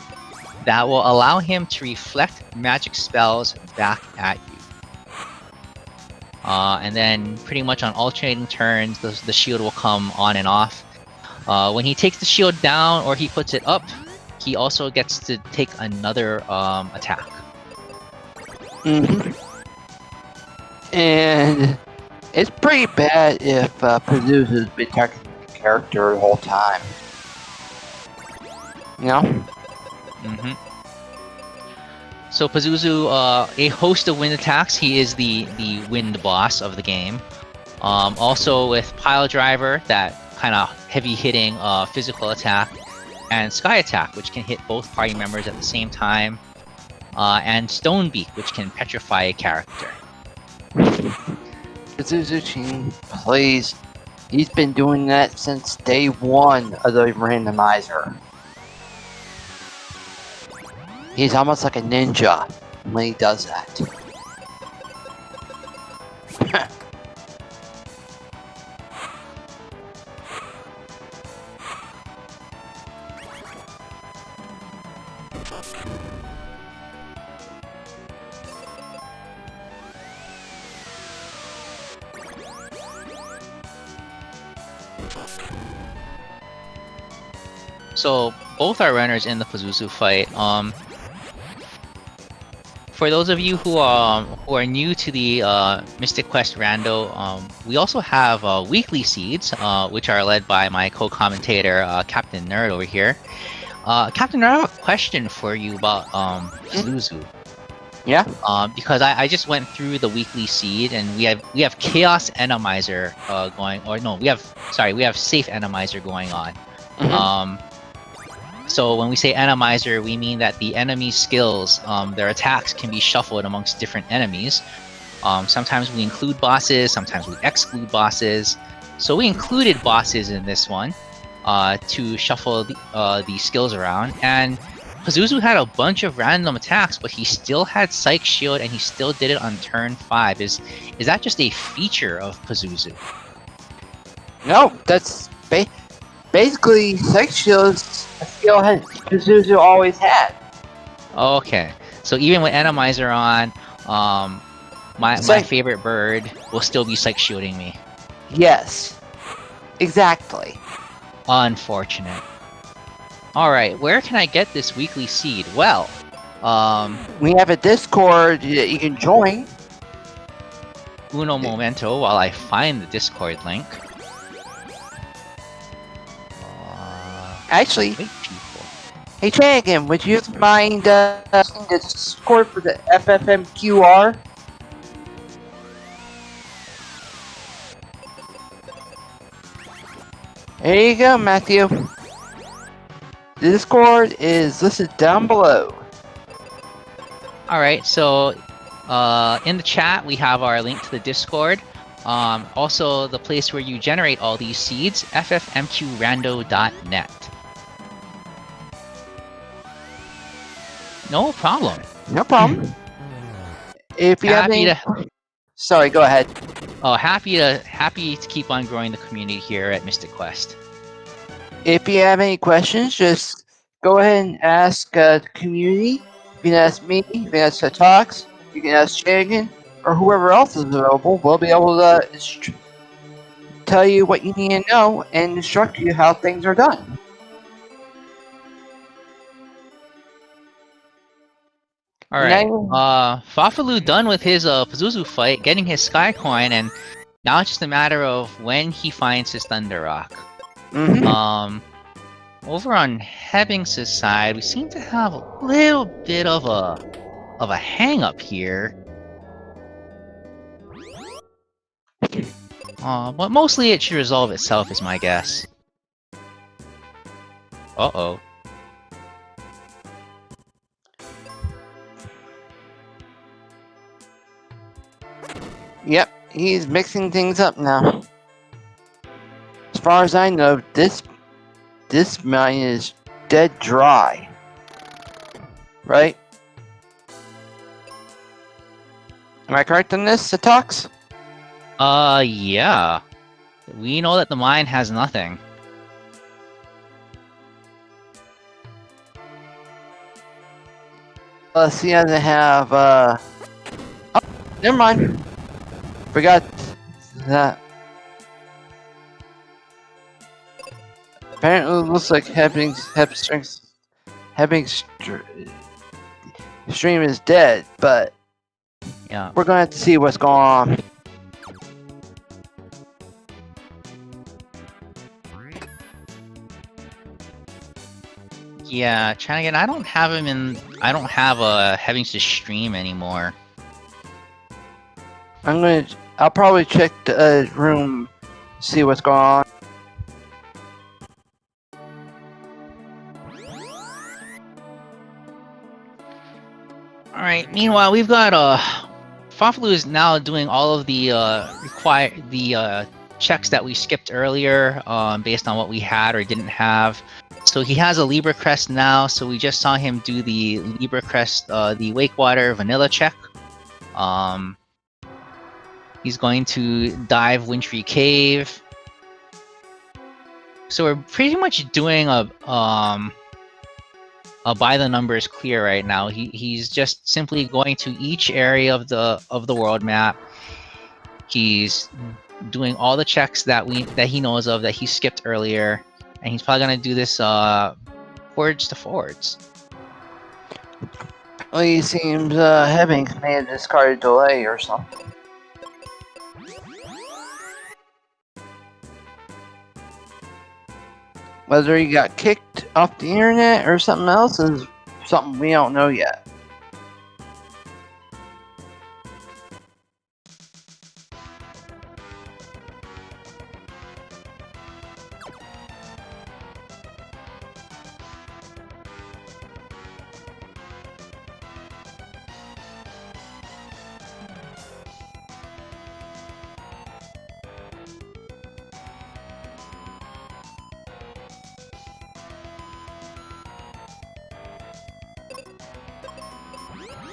that will allow him to reflect magic spells back at you. And then pretty much on alternating turns, the shield will come on and off. When he takes the shield down or he puts it up, he also gets to take another attack. And it's pretty bad if Pazuzu's been targeting the character the whole time. You know? So Pazuzu, a host of wind attacks. He is the wind boss of the game. Also with Pile Driver, that kind of heavy-hitting physical attack, and Sky Attack, which can hit both party members at the same time, and Stone Beak, which can petrify a character. Pazuzu plays. He's been doing that since day 1 of the randomizer. He's almost like a ninja when he does that. So both are runners in the Pazuzu fight. For those of you who are new to the Mystic Quest Rando, we also have weekly seeds, which are led by my co-commentator Captain Nerd over here. Captain Nerd, I have a question for you about Pazuzu. Yeah. Because I just went through the weekly seed, and we have Chaos Randomizer going, or no, we have Safe Randomizer going on. So when we say Randomizer, we mean that the enemy's skills, their attacks can be shuffled amongst different enemies. Sometimes we include bosses, sometimes we exclude bosses. So we included bosses in this one to shuffle the skills around. And Pazuzu had a bunch of random attacks, but he still had Psych Shield and he still did it on turn 5. Is that just a feature of Pazuzu? No, that's basically Psych Shield's a skill Pazuzu always had. Okay, so even with Randomizer on, my favorite bird will still be Psych Shielding me. Yes, exactly. Unfortunate. Alright, where can I get this weekly seed? Well, we have a Discord that you can join. Uno momento while I find the Discord link. Actually, Wait, people. hey Dragon, would you mind asking the Discord for the FFMQR? There you go, Matthew. The Discord is listed down below. Alright, so in the chat we have our link to the Discord. Also the place where you generate all these seeds, ffmqrando.net. No problem. No problem. If you have any... Sorry, go ahead. Oh, happy to keep on growing the community here at Mystic Quest. If you have any questions, just go ahead and ask the community. You can ask me, you can ask the Talks, you can ask Dragon, or whoever else is available. We'll be able to tell you what you need to know and instruct you how things are done. Alright, farfelu done with his Pazuzu fight, getting his Sky Coin, and Now it's just a matter of when he finds his Thunder Rock. Mm-hmm. Over on Hebinx's side, we seem to have a little bit of a hang up here. But mostly it should resolve itself, is my guess. Uh-oh. Yep, he's mixing things up now. As far as I know, this mine is dead dry. Right? Am I correct on this, Satox? Yeah. We know that the mine has nothing. He doesn't have, oh, never mind. Forgot that. Apparently it looks like Hebinx stream is dead, but Yeah. we're gonna have to see what's going on. Yeah, trying again. I don't have him in. I don't have Hebinx's stream anymore. I'll probably check the room, see what's going on. Alright, meanwhile, we've got farfelu is now doing all of the checks that we skipped earlier, based on what we had or didn't have. So he has a Libra Crest now, so we just saw him do the Libra Crest, the Wakewater Vanilla check. He's going to dive Wintry Cave. So we're pretty much doing a by the numbers clear right now. He's just simply going to each area of the world map. He's doing all the checks that he knows of that he skipped earlier, and he's probably gonna do this forwards to forwards. Well, it seems Hebinx may have discarded delay or something. Whether he got kicked off the internet or something else is something we don't know yet.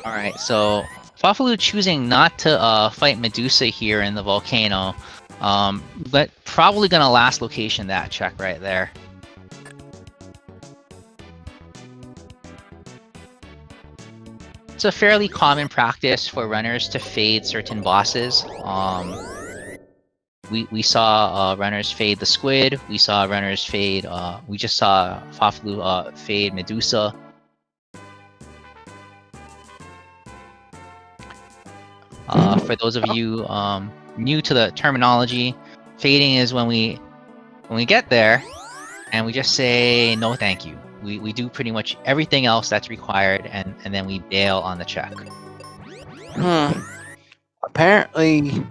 Alright, so farfelu choosing not to fight Medusa here in the volcano, but probably gonna last location that check right there. It's a fairly common practice for runners to fade certain bosses. We saw runners fade the squid. We saw runners fade. We just saw farfelu fade Medusa. For those of you new to the terminology, fading is when we get there and we just say no, thank you. We do pretty much everything else that's required, and then we bail on the check. Apparently,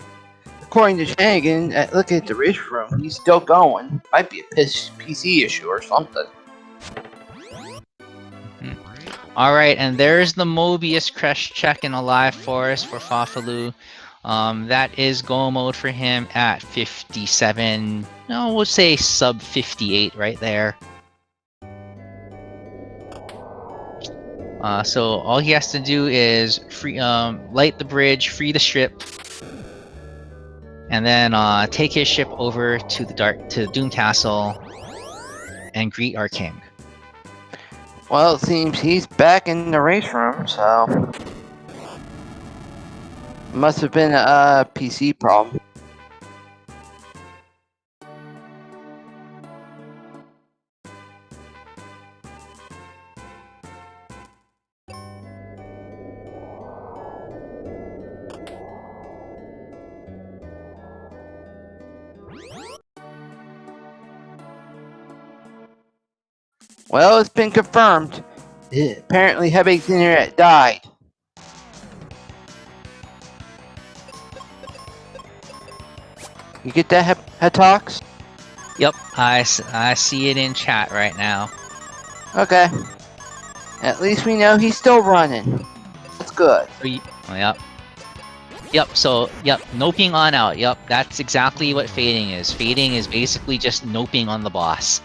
according to Shanigan, look at the rich room, he's still going. Might be a PC issue or something. Alright, and there's the Mobius Crest check in a live forest for farfelu. That is go mode for him at 57. No, we'll say sub 58 right there. So all he has to do is light the bridge, free the ship, and then take his ship over to the Doom Castle and greet our king. Well, it seems he's back in the race room, so must have been a PC problem. Well, it's been confirmed. Apparently, Hebinx's internet died. You get that, Hetox? Yep, I see it in chat right now. Okay. At least we know he's still running. That's good. Yep. Yep, so, yep, noping on out. Yep, that's exactly what fading is. Fading is basically just noping on the boss.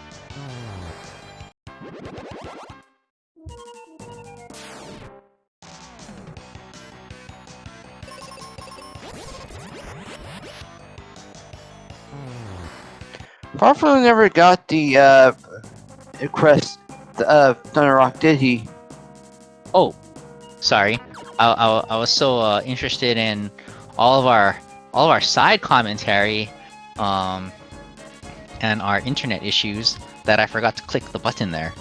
Farfelu never got the crest Thunder Rock, did he? Oh, sorry. I was so interested in all of our side commentary, and our internet issues that I forgot to click the button there.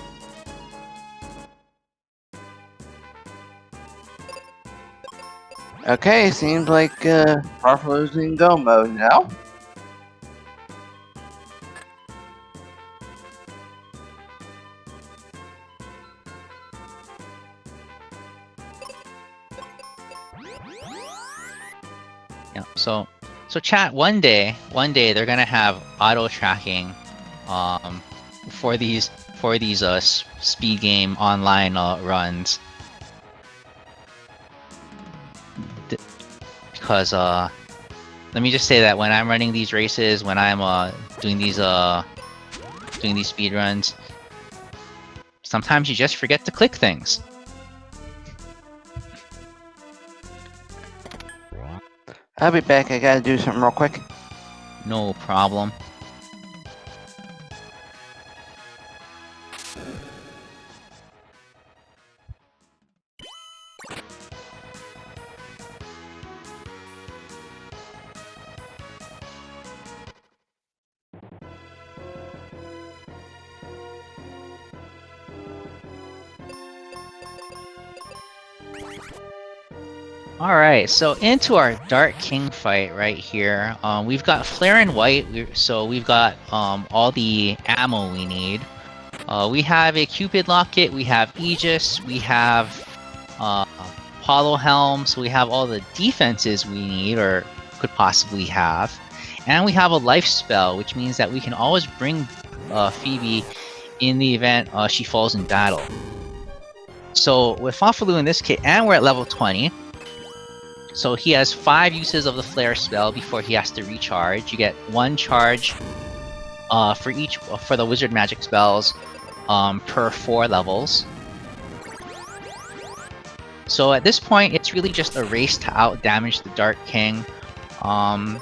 Okay, seems like Farfelu's in go mode now. Yeah. So chat. One day they're gonna have auto tracking, for these speed game online runs. Because let me just say that when I'm running these races, when I'm doing these speed runs, sometimes you just forget to click things. I'll be back. I gotta do something real quick. No problem. Alright, so into our Dark King fight right here. We've got Flare and White, so we've got all the ammo we need. We have a Cupid Locket, we have Aegis, we have Hollow Helm, so we have all the defenses we need, or could possibly have. And we have a life spell, which means that we can always bring Phoebe in the event she falls in battle. So with farfelu in this case, and we're at level 20, so he has 5 uses of the Flare spell before he has to recharge. You get 1 charge for the wizard magic spells per 4 levels. So at this point, it's really just a race to out-damage the Dark King. And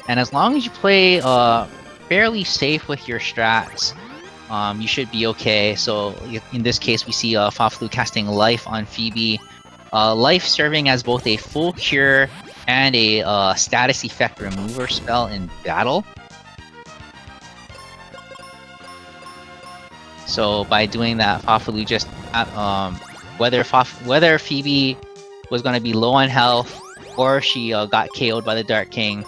as long as you play fairly safe with your strats, you should be okay. So in this case, we see farfelu casting Life on Phoebe. Life serving as both a full cure and a status effect remover spell in battle. So by doing that, farfelu just whether Phoebe was going to be low on health or she got KO'd by the Dark King,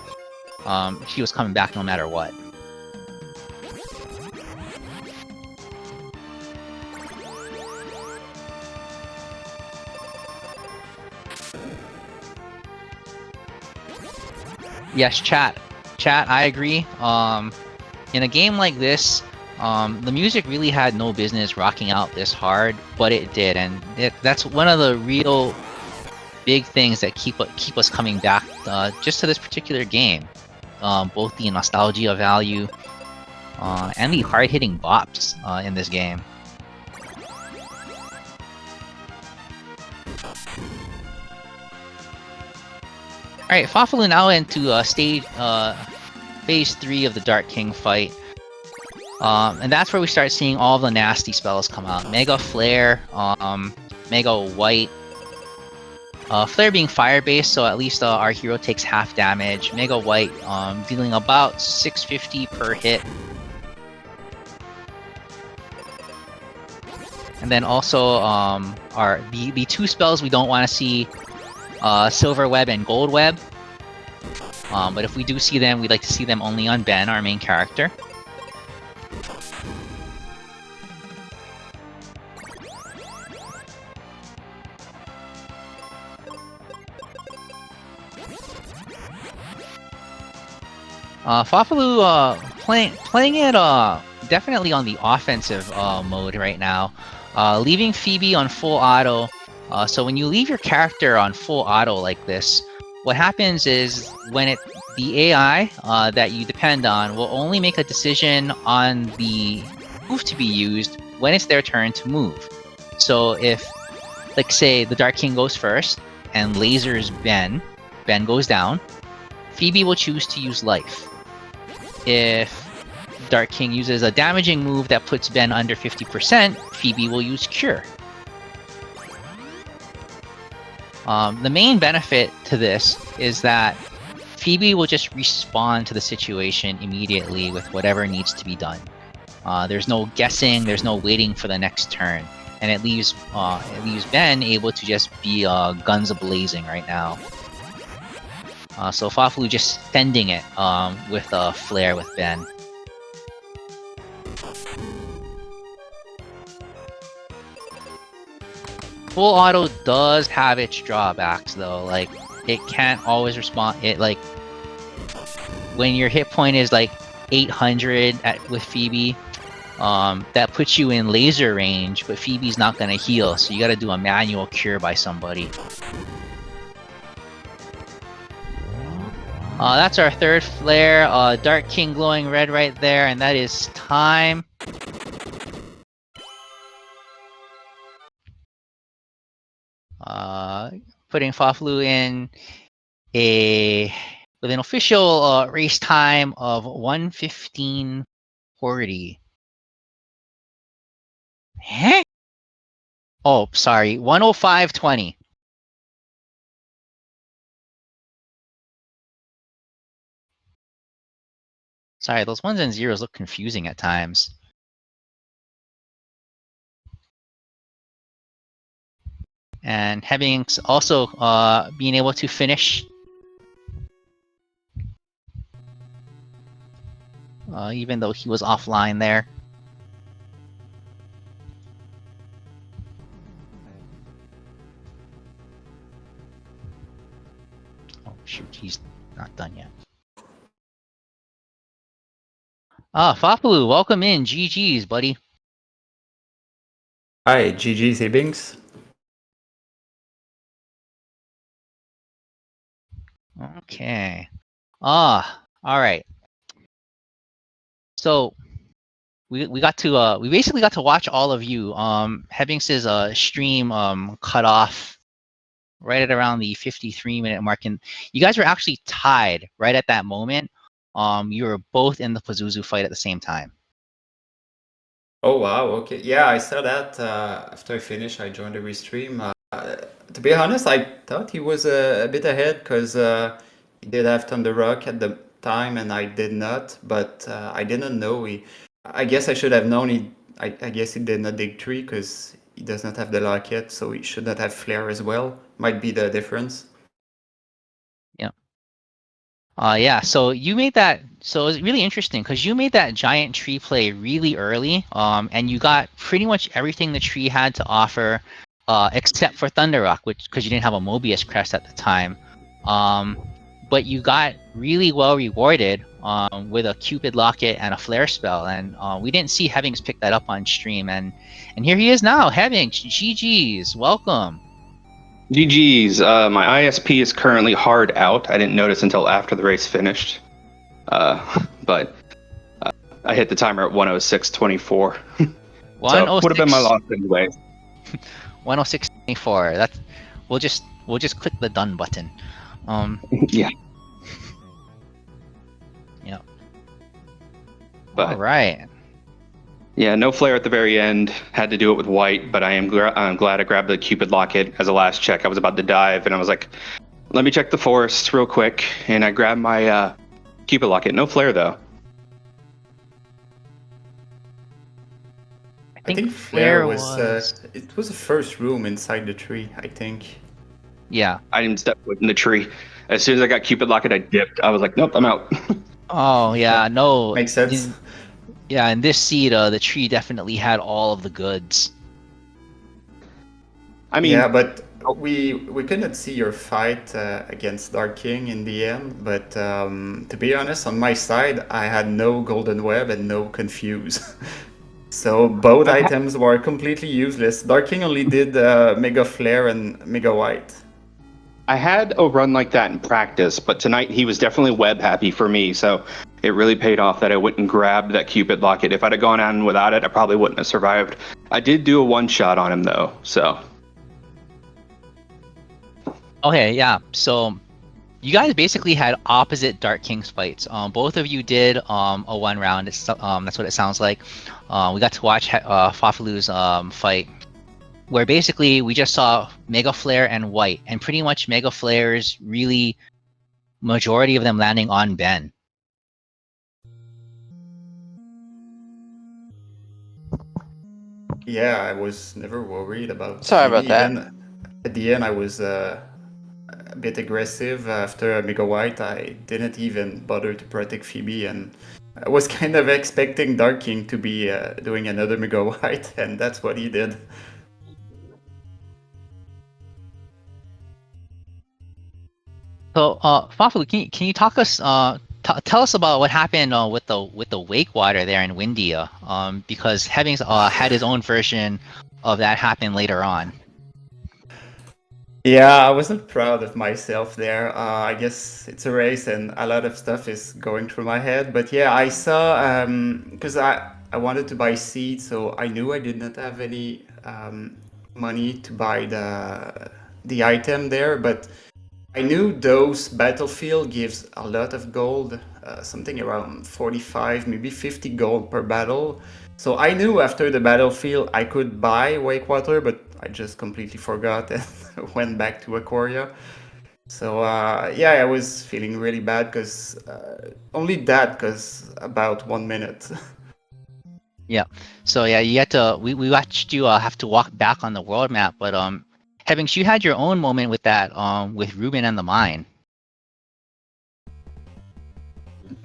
she was coming back no matter what. Yes, chat, I agree. In a game like this, the music really had no business rocking out this hard, but it did, and that's one of the real big things that keep us coming back just to this particular game. Both the nostalgia value and the hard-hitting bops in this game. Alright, farfelu now into phase 3 of the Dark King fight. And that's where we start seeing all the nasty spells come out. Mega Flare, Mega White. Flare being fire-based, so at least our hero takes half damage. Mega White, dealing about 650 per hit. And then also the 2 spells we don't want to see, Silver Web and Gold Web. But if we do see them, we'd like to see them only on Ben, our main character. Farfelu playing it definitely on the offensive mode right now. Leaving Phoebe on full auto. So when you leave your character on full auto like this, what happens is when the AI that you depend on will only make a decision on the move to be used when it's their turn to move. So if, like, say the Dark King goes first and lasers Ben goes down, Phoebe will choose to use life. If Dark King uses a damaging move that puts Ben under 50%, Phoebe will use Cure. The main benefit to this is that Phoebe will just respond to the situation immediately with whatever needs to be done. There's no guessing, there's no waiting for the next turn, and it leaves Ben able to just be guns a-blazing right now. So farfelu just sending it with a flare with Ben. Full auto does have its drawbacks though, like it can't always respond. It like when your hit point is like 800 with Phoebe, that puts you in laser range, but Phoebe's not gonna heal, so you gotta do a manual cure by somebody. That's our third flare. Dark King glowing red right there, and that is time. Putting farfelu in with an official race time of 1:15:40. Heck? Oh, sorry, 1:05:20. Sorry, those ones and zeros look confusing at times. And Hebinx also being able to finish, even though he was offline there. Oh shoot, he's not done yet. farfelu, welcome in. GG's, buddy. Hi, GG's Hebinx. Okay. All right. So we basically got to watch all of you. Hebinx's stream cut off right at around the 53-minute mark, and you guys were actually tied right at that moment. You were both in the Pazuzu fight at the same time. Oh wow, okay. Yeah, I saw that after I finished, I joined the restream. To be honest, I thought he was a bit ahead because he did have Thunder Rock at the time and I did not, but I didn't know I guess I should have known I guess he did not dig tree because he does not have the lock yet, so he should not have flare as well. Might be the difference. Yeah, so you made that. So it was really interesting because you made that giant tree play really early, and you got pretty much everything the tree had to offer, except for Thunder Rock, because you didn't have a Mobius crest at the time. But you got really well rewarded with a Cupid Locket and a Flare spell, and we didn't see Hebinx pick that up on stream, and here he is now. Hebinx, GG's, welcome. GG's. My ISP is currently hard out. I didn't notice until after the race finished. But I hit the timer at 1:06:24. So would have been my loss anyway. 1:06:24. That's we'll just click the done button. Yeah. Yeah. But, all right. Yeah, no flare at the very end. Had to do it with white, but I'm glad I grabbed the Cupid Locket as a last check. I was about to dive, and I was like, let me check the forest real quick, and I grabbed my Cupid Locket. No flare, though. I think flare was it was the first room inside the tree, I think. Yeah. I didn't step foot in the tree. As soon as I got Cupid Locket, I dipped. I was like, nope, I'm out. Oh, yeah, no. Makes sense. Yeah, in this seed, the tree definitely had all of the goods. I mean, yeah, but we couldn't see your fight against Dark King in the end, but to be honest, on my side, I had no Golden Web and no Confuse. So both items were completely useless. Dark King only did Mega Flare and Mega White. I had a run like that in practice, but tonight he was definitely web happy for me, so it really paid off that I went and grabbed that Cupid Locket. If I'd have gone on without it, I probably wouldn't have survived. I did do a one-shot on him, though, so... Okay, yeah. So you guys basically had opposite Dark King's fights. Both of you did a one round. That's what it sounds like. We got to watch Fafalu's fight, where basically we just saw Mega Flare and White, and pretty much Mega Flares really majority of them landing on Ben. Yeah, I was never worried about Sorry about Phoebe. that. Even at the end, I was a bit aggressive. After Mega White, I didn't even bother to protect Phoebe, and I was kind of expecting Dark King to be doing another Mega White, and that's what he did. So, Fafalu, can you talk us tell us about what happened with the Wake Water there in Windia? Because Hebinx had his own version of that happen later on. Yeah, I wasn't proud of myself there. I guess it's a race and a lot of stuff is going through my head. But yeah, I saw because I wanted to buy seeds, so I knew I did not have any money to buy the item there. But I knew those battlefield gives a lot of gold, something around 45, maybe 50 gold per battle. So I knew after the battlefield I could buy Wakewater, but I just completely forgot and went back to Aquaria. So yeah, I was feeling really bad because only that, because about 1 minute. Yeah. So yeah, you had to. We watched you have to walk back on the world map, but Hebinx, you had your own moment with that with Ruben and the mine.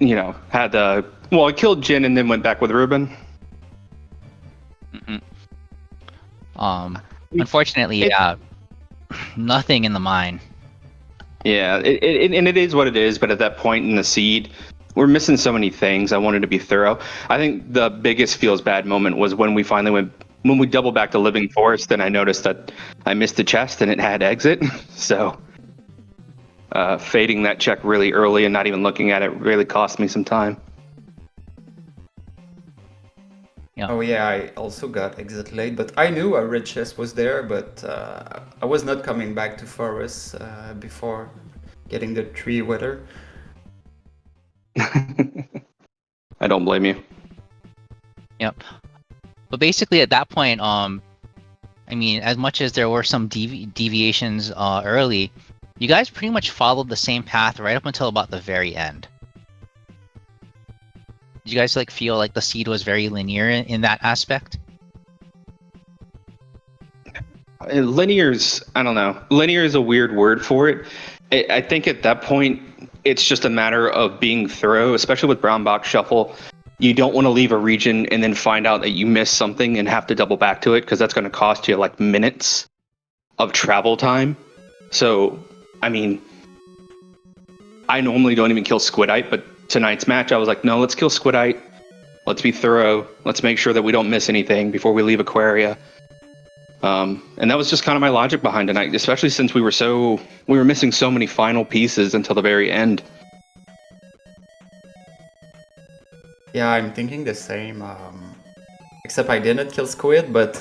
You know, had well, I killed Jin and then went back with Ruben. Unfortunately, yeah, nothing in the mine. Yeah, and it is what it is, but at that point in the seed, we're missing so many things. I wanted to be thorough. I think the biggest feels bad moment was when we doubled back to Living Forest, and I noticed that I missed the chest and it had exit. So fading that check really early and not even looking at it really cost me some time. Yeah. Oh yeah, I also got exit late, but I knew a red chest was there, but I was not coming back to Forest before getting the 3-wheeler. I don't blame you. Yep. But basically, at that point, I mean, as much as there were some deviations early, you guys pretty much followed the same path right up until about the very end. Did you guys like feel like the seed was very linear in that aspect? Linear's, I don't know. Linear is a weird word for it. I think at that point, it's just a matter of being thorough, especially with Brown Box Shuffle. You don't want to leave a region and then find out that you missed something and have to double back to it, because that's going to cost you like minutes of travel time. So, I mean, I normally don't even kill Squidite, but tonight's match, I was like, no, let's kill Squidite. Let's be thorough. Let's make sure that we don't miss anything before we leave Aquaria. And that was just kind of my logic behind tonight, especially since we were missing so many final pieces until the very end. Yeah, I'm thinking the same. Except I didn't kill Squid, but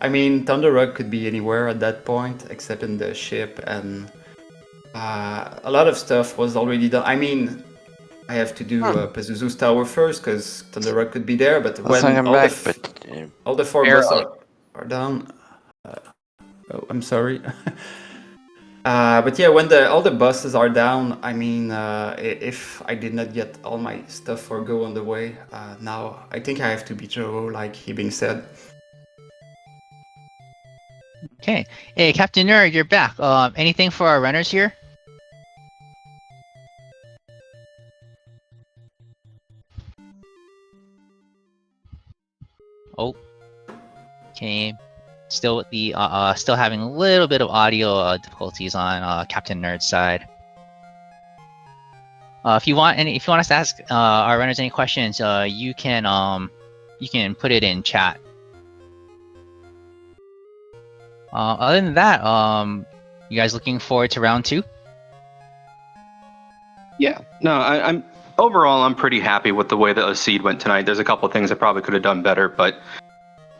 I mean, Thunder Rock could be anywhere at that point, except in the ship, and a lot of stuff was already done. I mean, I have to do Pazuzu's tower first, because Thunder Rock could be there, but Let's when hang all back, all the 4 barely. bosses are down... oh, I'm sorry. But yeah, when all the buses are down, I mean, if I did not get all my stuff for Go on the way, now I think I have to be thorough, like Hebinx said. Okay. Hey, Captain Nerd, you're back. Anything for our runners here? Oh. Okay. Still with the still having a little bit of audio difficulties on Captain Nerd's side. If you want us to ask our runners any questions, you can put it in chat. Other than that, you guys looking forward to round 2? Yeah. No, I'm overall I'm pretty happy with the way that the seed went tonight. There's a couple of things I probably could have done better, but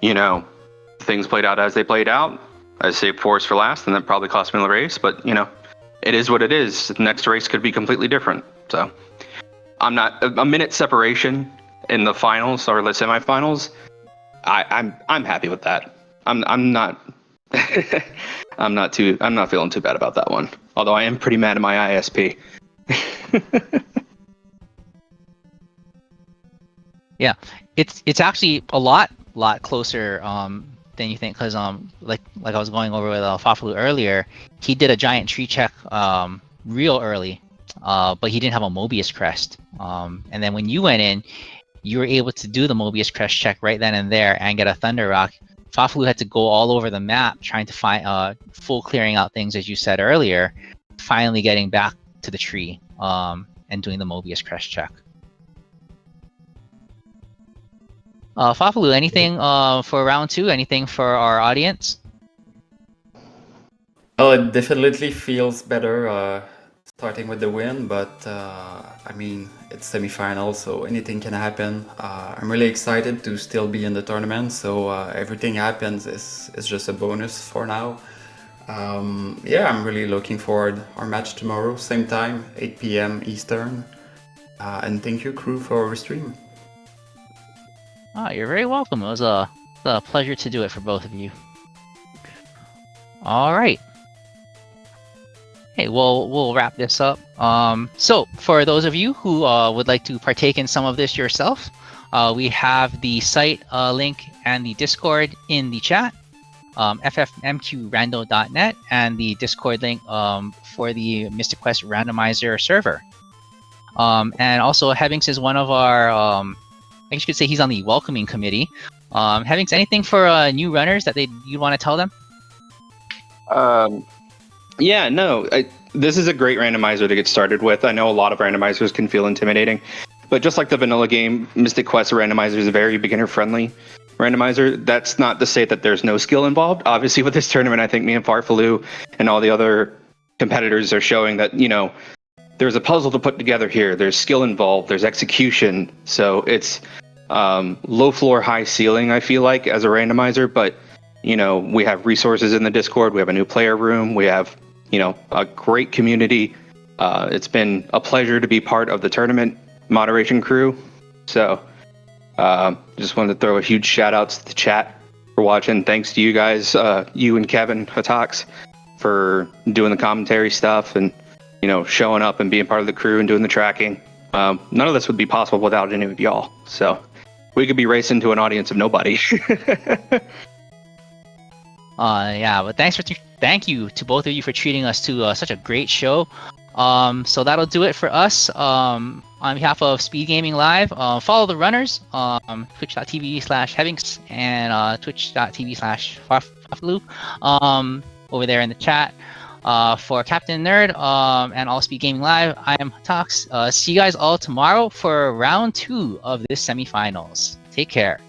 you know, things played out as they played out. I saved Forest for last, and that probably cost me the race. But you know, it is what it is. The next race could be completely different. So I'm not a minute separation in the finals or the semifinals. I'm happy with that. I'm not. I'm not feeling too bad about that one. Although I am pretty mad at my ISP. Yeah, it's actually a lot closer than you think, because like I was going over with farfelu earlier, he did a giant tree check real early, but he didn't have a Mobius crest. And then when you went in, you were able to do the Mobius crest check right then and there and get a Thunder Rock. farfelu had to go all over the map trying to find full clearing out things, as you said earlier, finally getting back to the tree and doing the Mobius crest check. farfelu, anything for round 2? Anything for our audience? Well, it definitely feels better starting with the win, but I mean, it's semifinals, so anything can happen. I'm really excited to still be in the tournament, so everything happens is just a bonus for now. Yeah, I'm really looking forward our match tomorrow, same time, 8 p.m. Eastern. And thank you, crew, for our stream. You're very welcome. It was a pleasure to do it for both of you. All right. Hey, we'll wrap this up. So for those of you who would like to partake in some of this yourself, we have the site link and the Discord in the chat, FFMQRando.net, and the Discord link for the Mystic Quest Randomizer server. And also, Hebinx is one of our, I guess you could say he's on the welcoming committee. Hebinx, anything for new runners that you want to tell them? Yeah, no, this is a great randomizer to get started with. I know a lot of randomizers can feel intimidating, but just like the vanilla game, Mystic Quest Randomizer is a very beginner-friendly randomizer. That's not to say that there's no skill involved. Obviously, with this tournament, I think me and farfelu and all the other competitors are showing that, you know, there's a puzzle to put together here. There's skill involved. There's execution. So it's low floor, high ceiling, I feel like, as a randomizer. But, you know, we have resources in the Discord. We have a new player room. We have, you know, a great community. It's been a pleasure to be part of the tournament moderation crew. So just wanted to throw a huge shout out to the chat for watching. Thanks to you guys, you and Kevin Hatax, for doing the commentary stuff and, you know, showing up and being part of the crew and doing the tracking. None of this would be possible without any of y'all. So we could be racing to an audience of nobody. Yeah, but thank you to both of you for treating us to such a great show. So that'll do it for us. On behalf of Speedgaming Live, follow the runners, twitch.tv/Hebinx and twitch.tv/farfelu over there in the chat. For Captain Nerd and all Speedgaming Live, I am Tox. See you guys all tomorrow for round 2 of this semifinals. Take care.